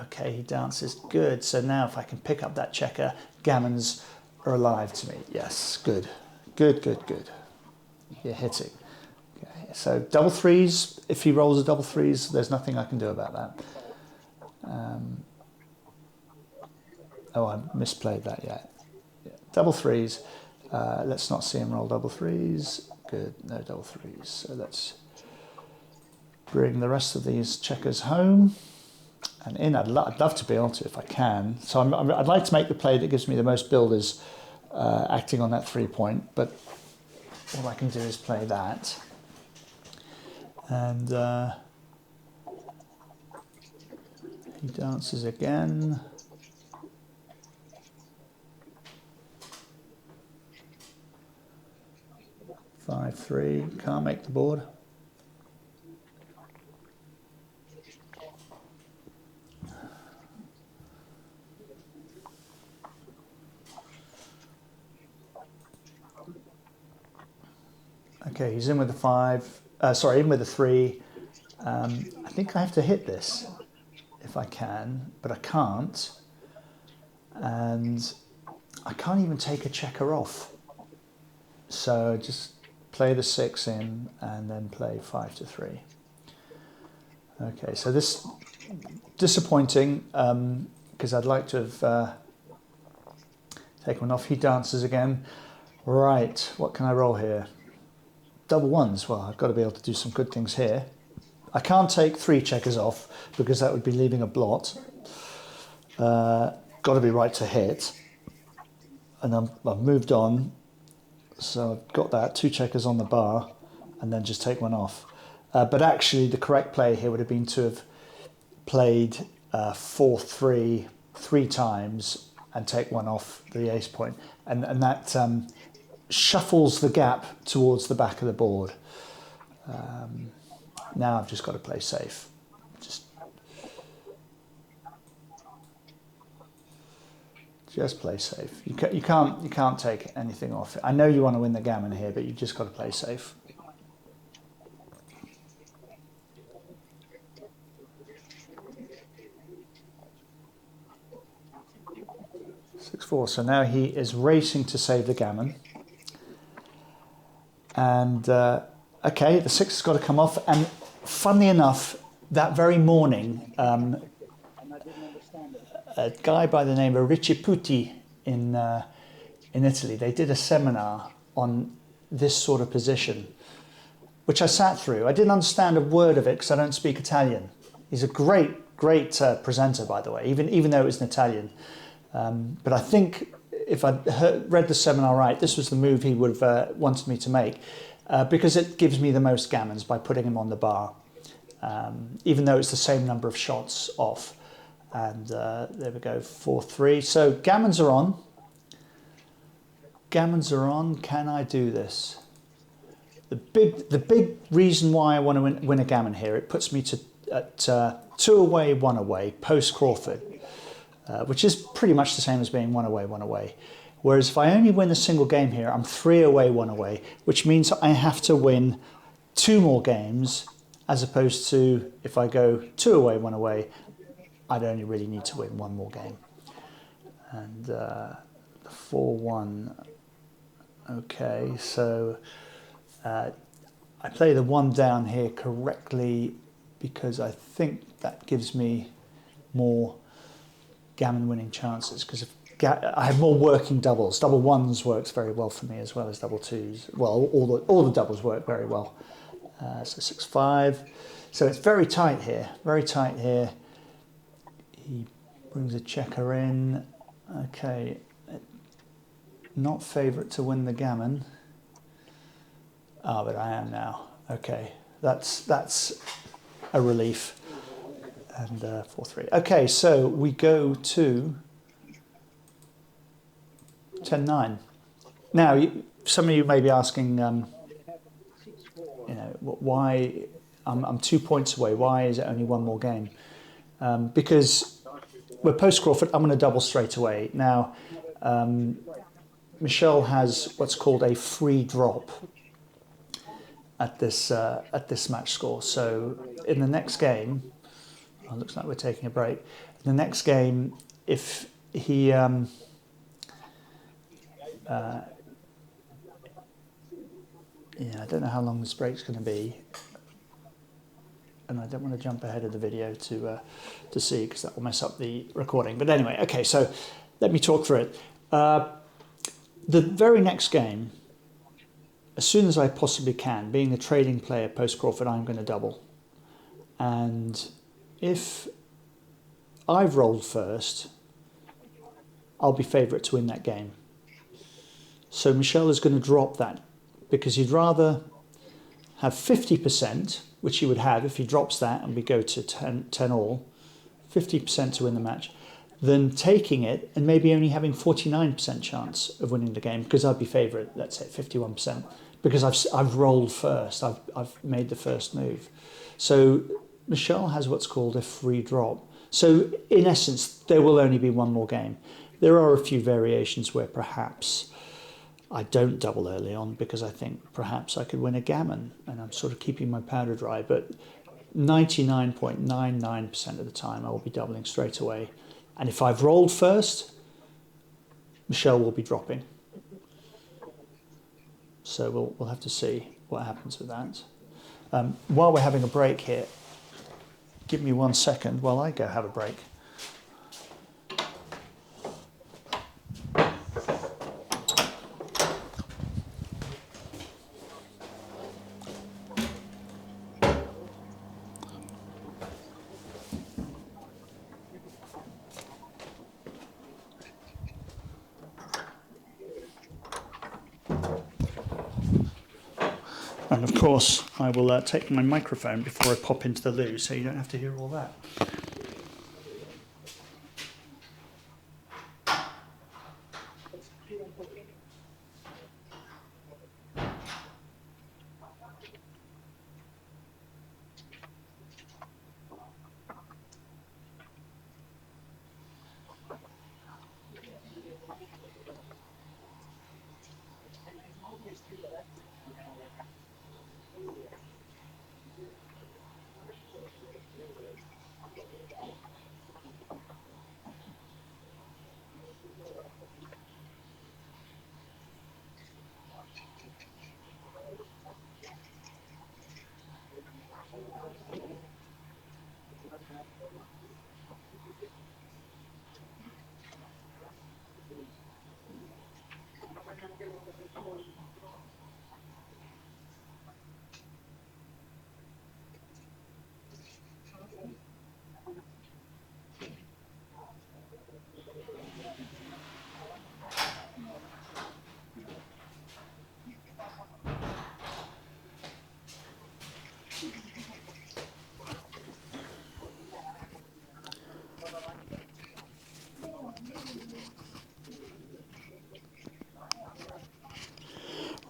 okay, he dances, good. So now if I can pick up that checker, gammons are alive to me. Yes, good, good, good, good. You're hitting. Okay. so double threes. If he rolls a double threes, there's nothing I can do about that. Oh, I misplayed that yet. Yeah. Double threes. Let's not see him roll double threes. Good, no double threes. So let's bring the rest of these checkers home and in. I'd love to be able to if I can. So I'd like to make the play that gives me the most builders acting on that 3 point, but all I can do is play that. And he dances again. Five, three, can't make the board. Okay, he's in with the five, in with the three. I think I have to hit this if I can, but I can't. And I can't even take a checker off. So just play the 6 in and then play 5 to 3. Okay, so this disappointing because I'd like to have taken one off. He dances again. Right, what can I roll here? Double ones. Well, I've got to be able to do some good things here. I can't take 3 checkers off because that would be leaving a blot. Got to be right to hit. And I've moved on. So I've got that, 2 checkers on the bar, and then just take one off. But actually, the correct play here would have been to have played 4-3 3 times and take one off the ace point. And that shuffles the gap towards the back of the board. Now I've just got to play safe. Just play safe. You can't take anything off. I know you want to win the gammon here, but you've just got to play safe. Six, 4. So now he is racing to save the gammon. And okay, the 6 has got to come off. And funnily enough, that very morning, a guy by the name of Ricci Putti in Italy, they did a seminar on this sort of position, which I sat through. I didn't understand a word of it because I don't speak Italian. He's a great presenter, by the way, even though it was in Italian. But I think if I read the seminar right, this was the move he would have wanted me to make because it gives me the most gammons by putting him on the bar, even though it's the same number of shots off. And there we go, 4-3. So gammons are on. Gammons are on. Can I do this? The big reason why I want to win a gammon here, it puts me at 2 away, 1 away, post Crawford, which is pretty much the same as being 1 away, 1 away. Whereas if I only win a single game here, I'm 3 away, 1 away, which means I have to win 2 more games, as opposed to if I go 2 away, 1 away, I'd only really need to win 1 more game. And the 4-1. Okay, so I play the 1 down here correctly because I think that gives me more gammon winning chances, because I have more working doubles. Double 1s works very well for me as well as double 2s. Well, all the doubles work very well. So 6-5. So it's very tight here, very tight here. He brings a checker in. Okay, not favourite to win the gammon. Ah, but I am now. Okay, that's a relief. And 4-3. Okay, so we go to 10-9. Now, some of you may be asking, why I'm 2 points away. Why is it only 1 more game? Because we're post Crawford. I'm going to double straight away. Now, Michel has what's called a free drop at this match score. So in the next game, it looks like we're taking a break. In the next game, if he Yeah, I don't know how long this break's going to be, and I don't want to jump ahead of the video to see, because that will mess up the recording. But anyway, okay, so let me talk through it. The very next game, as soon as I possibly can, being a trading player post Crawford, I'm going to double. And if I've rolled first, I'll be favourite to win that game. So Michel is going to drop that, because he'd rather have 50%, which he would have if he drops that and we go to 10 all, 50% to win the match, than taking it and maybe only having 49% chance of winning the game, because I'd be favourite, let's say 51%, because I've rolled first, I've made the first move. So Michel has what's called a free drop. So in essence, there will only be one more game. There are a few variations where perhaps I don't double early on, because I think perhaps I could win a gammon, and I'm sort of keeping my powder dry, but 99.99% of the time I will be doubling straight away. And if I've rolled first, Michel will be dropping. So we'll have to see what happens with that. While we're having a break here, give me 1 second while I go have a break. And of course, I will take my microphone before I pop into the loo, so you don't have to hear all that.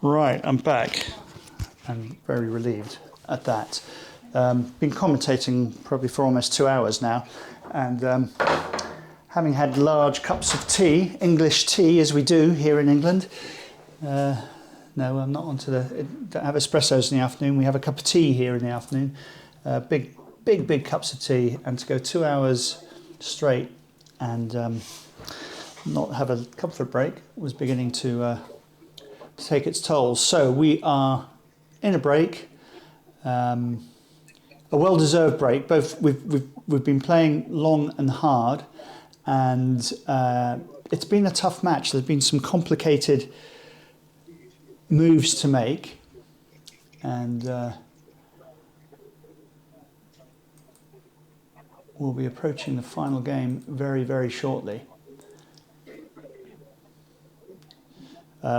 Right, I'm back. I'm very relieved at that. Been commentating probably for almost 2 hours now, and having had large cups of tea, English tea as we do here in England. No, I'm not onto don't have espressos in the afternoon. We have a cup of tea here in the afternoon. Big cups of tea, and to go 2 hours straight and not have a comfort break was beginning to take its toll. So we are in a break, a well-deserved break. Both we've been playing long and hard, and it's been a tough match. There's been some complicated moves to make, and we'll be approaching the final game very shortly.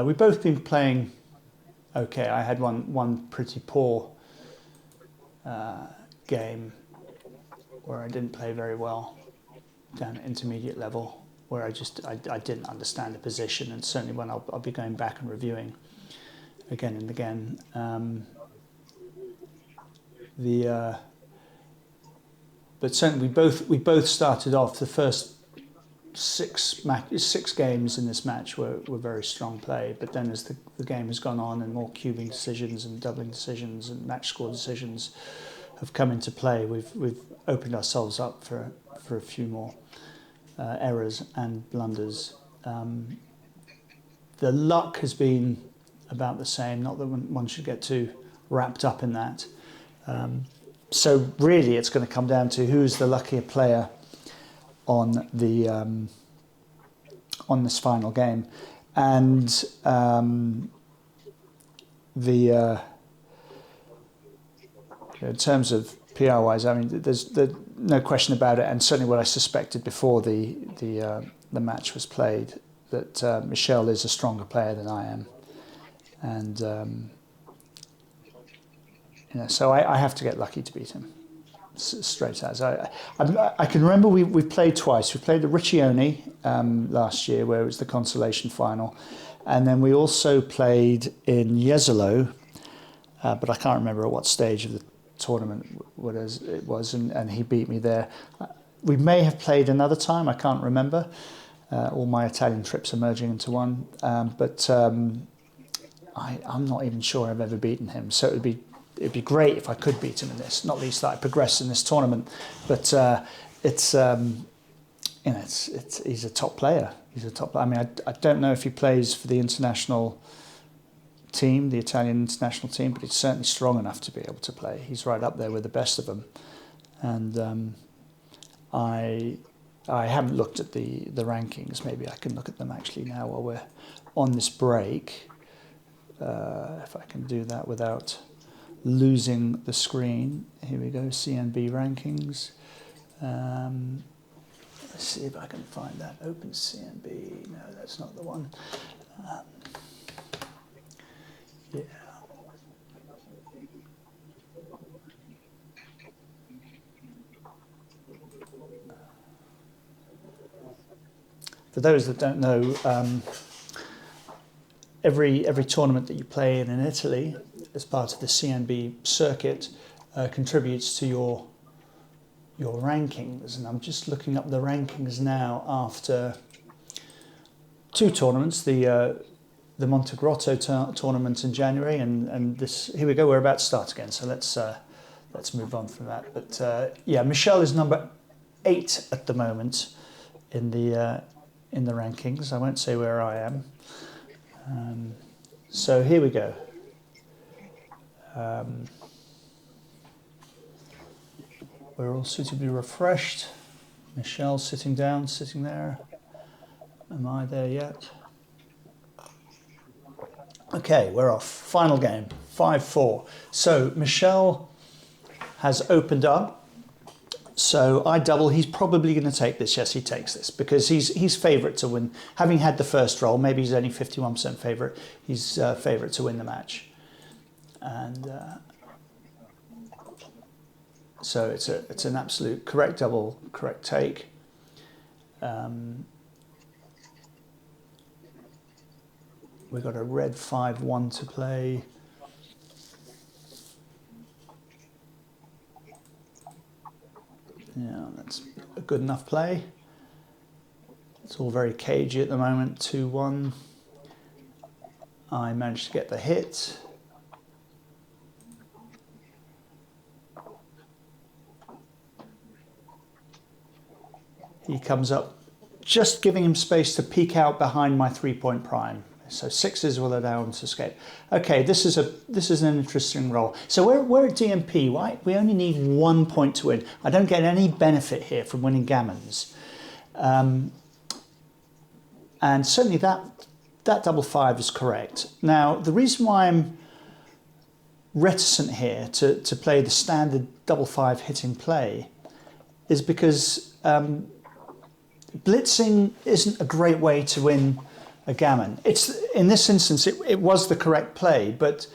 We've both been playing okay. I had one pretty poor game where I didn't play very well down at intermediate level, where I didn't understand the position, and certainly when I'll be going back and reviewing again and again. But certainly we both started off the first six games in this match were very strong play, but then as the game has gone on and more cubing decisions and doubling decisions and match score decisions have come into play, we've opened ourselves up for a few more errors and blunders. The luck has been about the same. Not that one should get too wrapped up in that. So really, it's going to come down to who's the luckier player on the on this final game, and in terms of PR wise, I mean, there's no question about it, and certainly what I suspected before the match was played, that Michel is a stronger player than I am, and so I have to get lucky to beat him. Straight as I can remember, we played twice. We played the Riccione last year, where it was the consolation final, and then we also played in Jesolo, but I can't remember at what stage of the tournament it was, and he beat me there. We may have played another time, I can't remember. All my Italian trips are merging into one, but I'm not even sure I've ever beaten him. So it'd be great if I could beat him in this, not least that I progressed in this tournament. But he's a top player. I mean, I don't know if he plays for the international team, the Italian international team, but he's certainly strong enough to be able to play. He's right up there with the best of them. And I haven't looked at the rankings. Maybe I can look at them actually now while we're on this break. If I can do that without losing the screen. Here we go, CNB rankings. Let's see if I can find that. Open CNB. No, that's not the one. Yeah. For those that don't know, every tournament that you play in Italy as part of the CNB circuit contributes to your rankings, and I'm just looking up the rankings now after two tournaments, the Montegrotto tournament in January, and this. Here we go. We're about to start again, so let's move on from that. But yeah, Michel is number 8 at the moment in the rankings. I won't say where I am. So here we go. We're all suitably refreshed. Michel sitting down, sitting there. Am I there yet? Okay, we're off. Final game, 5-4. So Michel has opened up. So I double. He's probably going to take this. Yes, he takes this because he's favourite to win. Having had the first roll, maybe he's only 51% favourite. He's favourite to win the match, and so it's an absolute correct double, correct take. We've got a red 5-1 to play. Yeah, that's a good enough play. It's all very cagey at the moment, 2-1. I managed to get the hit. He comes up, just giving him space to peek out behind my 3-point prime. So 6s will allow him to escape. Okay, this is an interesting roll. So we're at DMP, right? We only need 1 point to win. I don't get any benefit here from winning gammons. And certainly that double 5 is correct. Now, the reason why I'm reticent here to play the standard double 5 hitting play is because blitzing isn't a great way to win a gammon. In this instance, it was the correct play, but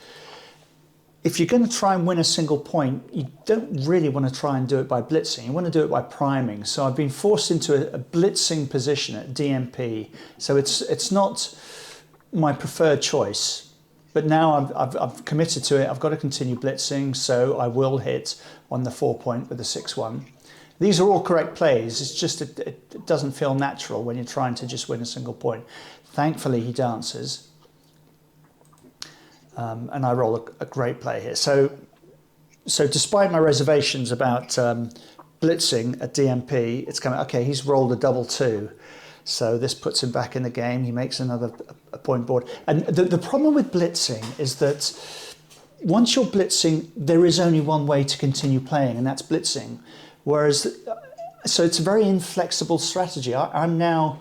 if you're going to try and win a single point, you don't really want to try and do it by blitzing. You want to do it by priming. So I've been forced into a blitzing position at DMP. So it's not my preferred choice, but now I've committed to it. I've got to continue blitzing, so I will hit on the 4-point with a 6-1. These are all correct plays. It's just it doesn't feel natural when you're trying to just win a single point. Thankfully, he dances, and I roll a great play here. So despite my reservations about blitzing at DMP, it's coming. Okay, he's rolled a double 2, So this puts him back in the game. He makes another point board. And the problem with blitzing is that once you're blitzing, there is only one way to continue playing, and that's blitzing. Whereas, so it's a very inflexible strategy. I'm now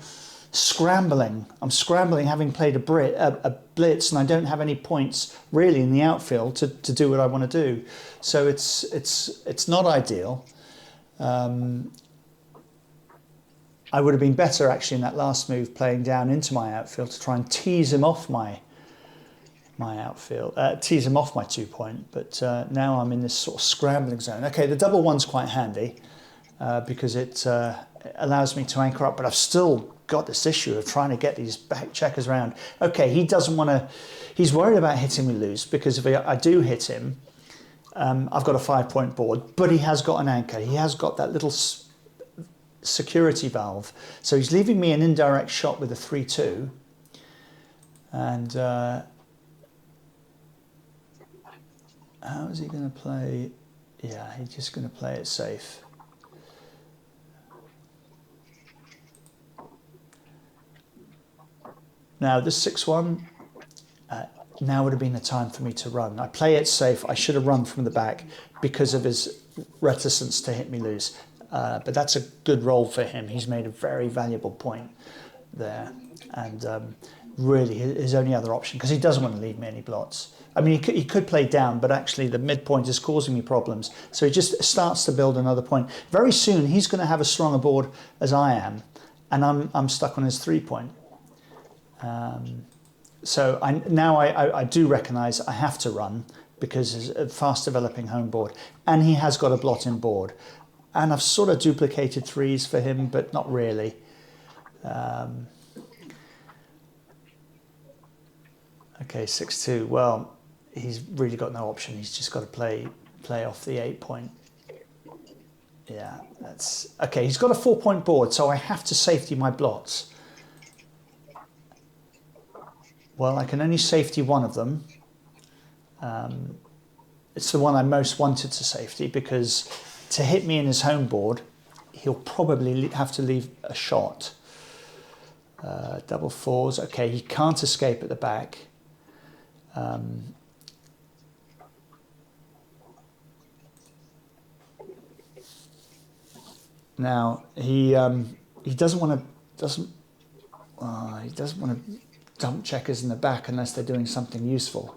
scrambling. I'm scrambling, having played a blitz, and I don't have any points really in the outfield to do what I want to do. So it's not ideal. I would have been better actually in that last move playing down into my outfield to try and tease him off my outfield, tease him off my 2 point. But now I'm in this sort of scrambling zone. Okay, the double one's quite handy because it allows me to anchor up, but I've still got this issue of trying to get these back checkers around. Okay, he doesn't want to, he's worried about hitting me loose because if I do hit him, I've got a 5 point board, but he has got an anchor. He has got that little security valve. So he's leaving me an indirect shot with a 3-2. And how is he going to play? Yeah, he's just going to play it safe. Now this 6-1, now would have been the time for me to run. I play it safe. I should have run from the back because of his reticence to hit me loose. But that's a good roll for him. He's made a very valuable point there. And really his only other option, because he doesn't want to leave me any blots. I mean, he could play down, but actually the midpoint is causing me problems. So he just starts to build another point. Very soon he's going to have a stronger board as I am, and I'm stuck on his 3 point. So I do recognise I have to run because he's a fast developing home board, and he has got a blot in board. And I've sort of duplicated 3s for him, but not really. Okay, 6-2. Well, he's really got no option. He's just got to play off the 8 point. Yeah, that's okay. He's got a 4 point board, so I have to safety my blots. Well, I can only safety one of them. It's the one I most wanted to safety because to hit me in his home board, he'll probably have to leave a shot. Double 4s. Okay, he can't escape at the back. Now he doesn't want to dump checkers in the back unless they're doing something useful.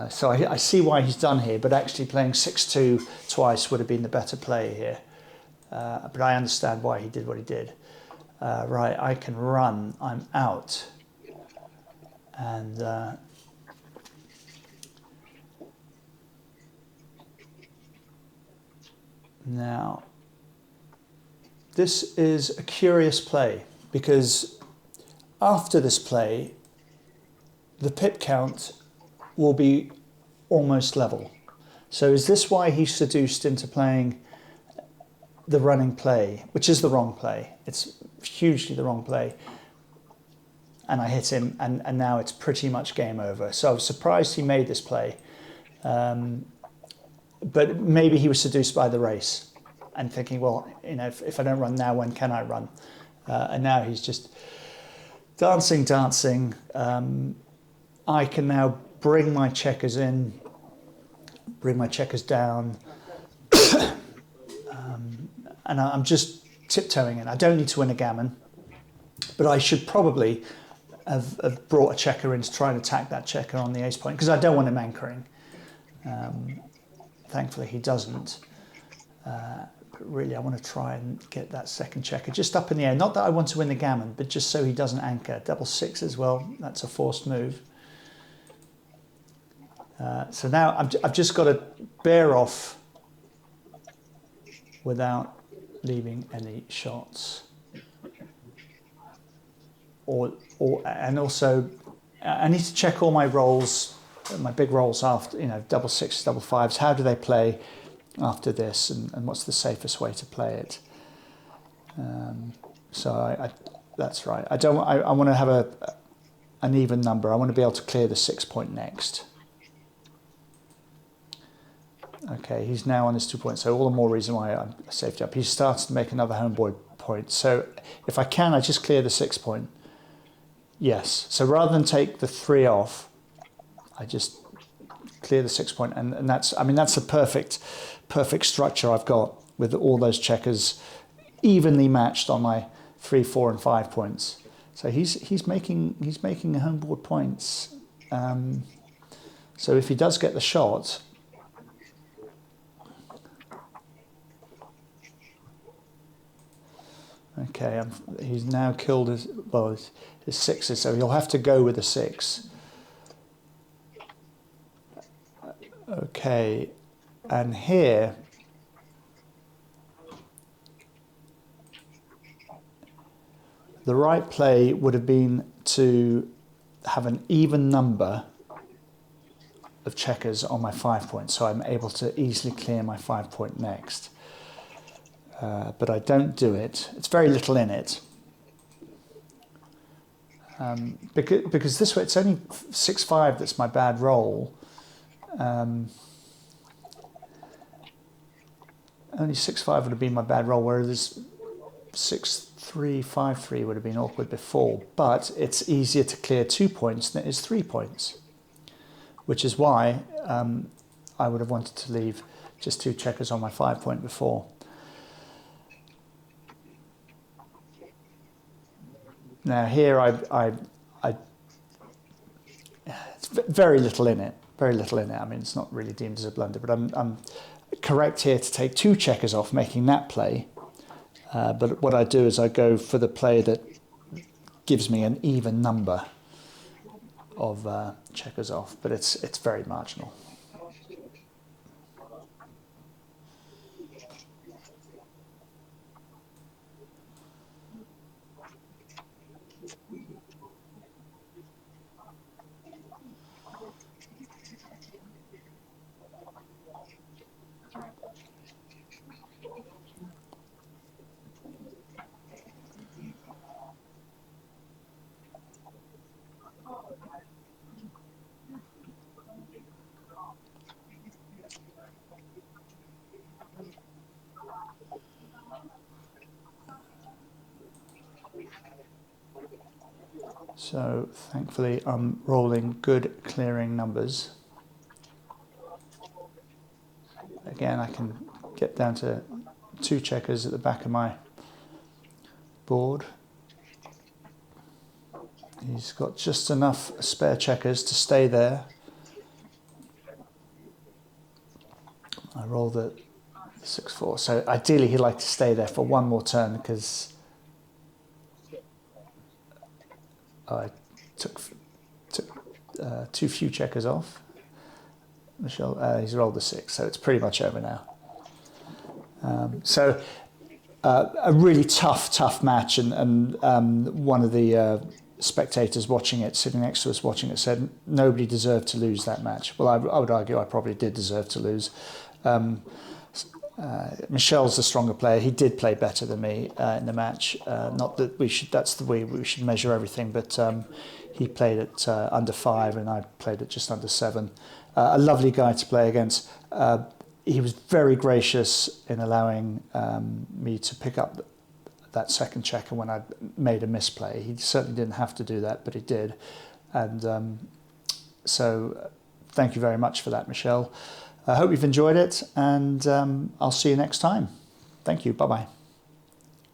So I see why he's done here, but actually playing 6-2 twice would have been the better play here. But I understand why he did what he did. Right, I can run. I'm out. And now this is a curious play because after this play, the pip count will be almost level. So is this why he's seduced into playing the running play, which is the wrong play? It's hugely the wrong play. And I hit him, and now it's pretty much game over. So I was surprised he made this play. But maybe he was seduced by the race and thinking, well, you know, if I don't run now, when can I run? And now he's just dancing. I can now bring my checkers in, bring my checkers down, and I'm just tiptoeing in. I don't need to win a gammon, but I should probably have brought a checker in to try and attack that checker on the ace point because I don't want him anchoring. Thankfully he doesn't. But really I want to try and get that second checker just up in the air. Not that I want to win the gammon, but just so he doesn't anchor. Double 6 as well, that's a forced move. So now I've just got to bear off without leaving any shots. And also I need to check all my rolls, my big rolls after, you know, double 6s, double 5s. How do they play after this, and what's the safest way to play it? So that's right. I want to have an even number. I want to be able to clear the 6 point next. Okay, he's now on his 2 points, so all the more reason why I'm safety up. He starts to make another home point. So if I can, I just clear the 6 point. Yes. So rather than take the 3 off, I just clear the 6 point, and that's, I mean, that's a perfect structure I've got with all those checkers evenly matched on my 3, 4, and 5 points. So he's making home board points. So if he does get the shot, okay, he's now killed his sixes, so he'll have to go with a 6. Okay, and here the right play would have been to have an even number of checkers on my 5 point, so I'm able to easily clear my 5 point next. But I don't do it. It's very little in it. Because this way it's only 6-5 that's my bad roll. Only 6-5 would have been my bad roll, whereas 6-3, 5-3 would have been awkward before. But it's easier to clear 2 points than it is 3 points, which is why I would have wanted to leave just 2 checkers on my 5 point before. Now here it's very little in it. Very little in it. I mean, it's not really deemed as a blunder, but I'm correct here to take 2 checkers off, making that play. But what I do is I go for the play that gives me an even number of checkers off, but it's very marginal. So thankfully I'm rolling good clearing numbers. Again, I can get down to 2 checkers at the back of my board. He's got just enough spare checkers to stay there. I roll the 6-4. So ideally he'd like to stay there for one more turn, because I took too few checkers off. Michel, he's rolled the 6, so it's pretty much over now. So a really tough match, and one of the spectators watching it, sitting next to us watching it, said nobody deserved to lose that match. Well, I would argue I probably did deserve to lose. Michel's the stronger player. He did play better than me in the match. Not that we should. That's the way we should measure everything. But he played at under 5, and I played at just under 7. A lovely guy to play against. He was very gracious in allowing me to pick up that second checker when I made a misplay. He certainly didn't have to do that, but he did. And so thank you very much for that, Michel. I hope you've enjoyed it, and I'll see you next time. Thank you. Bye-bye.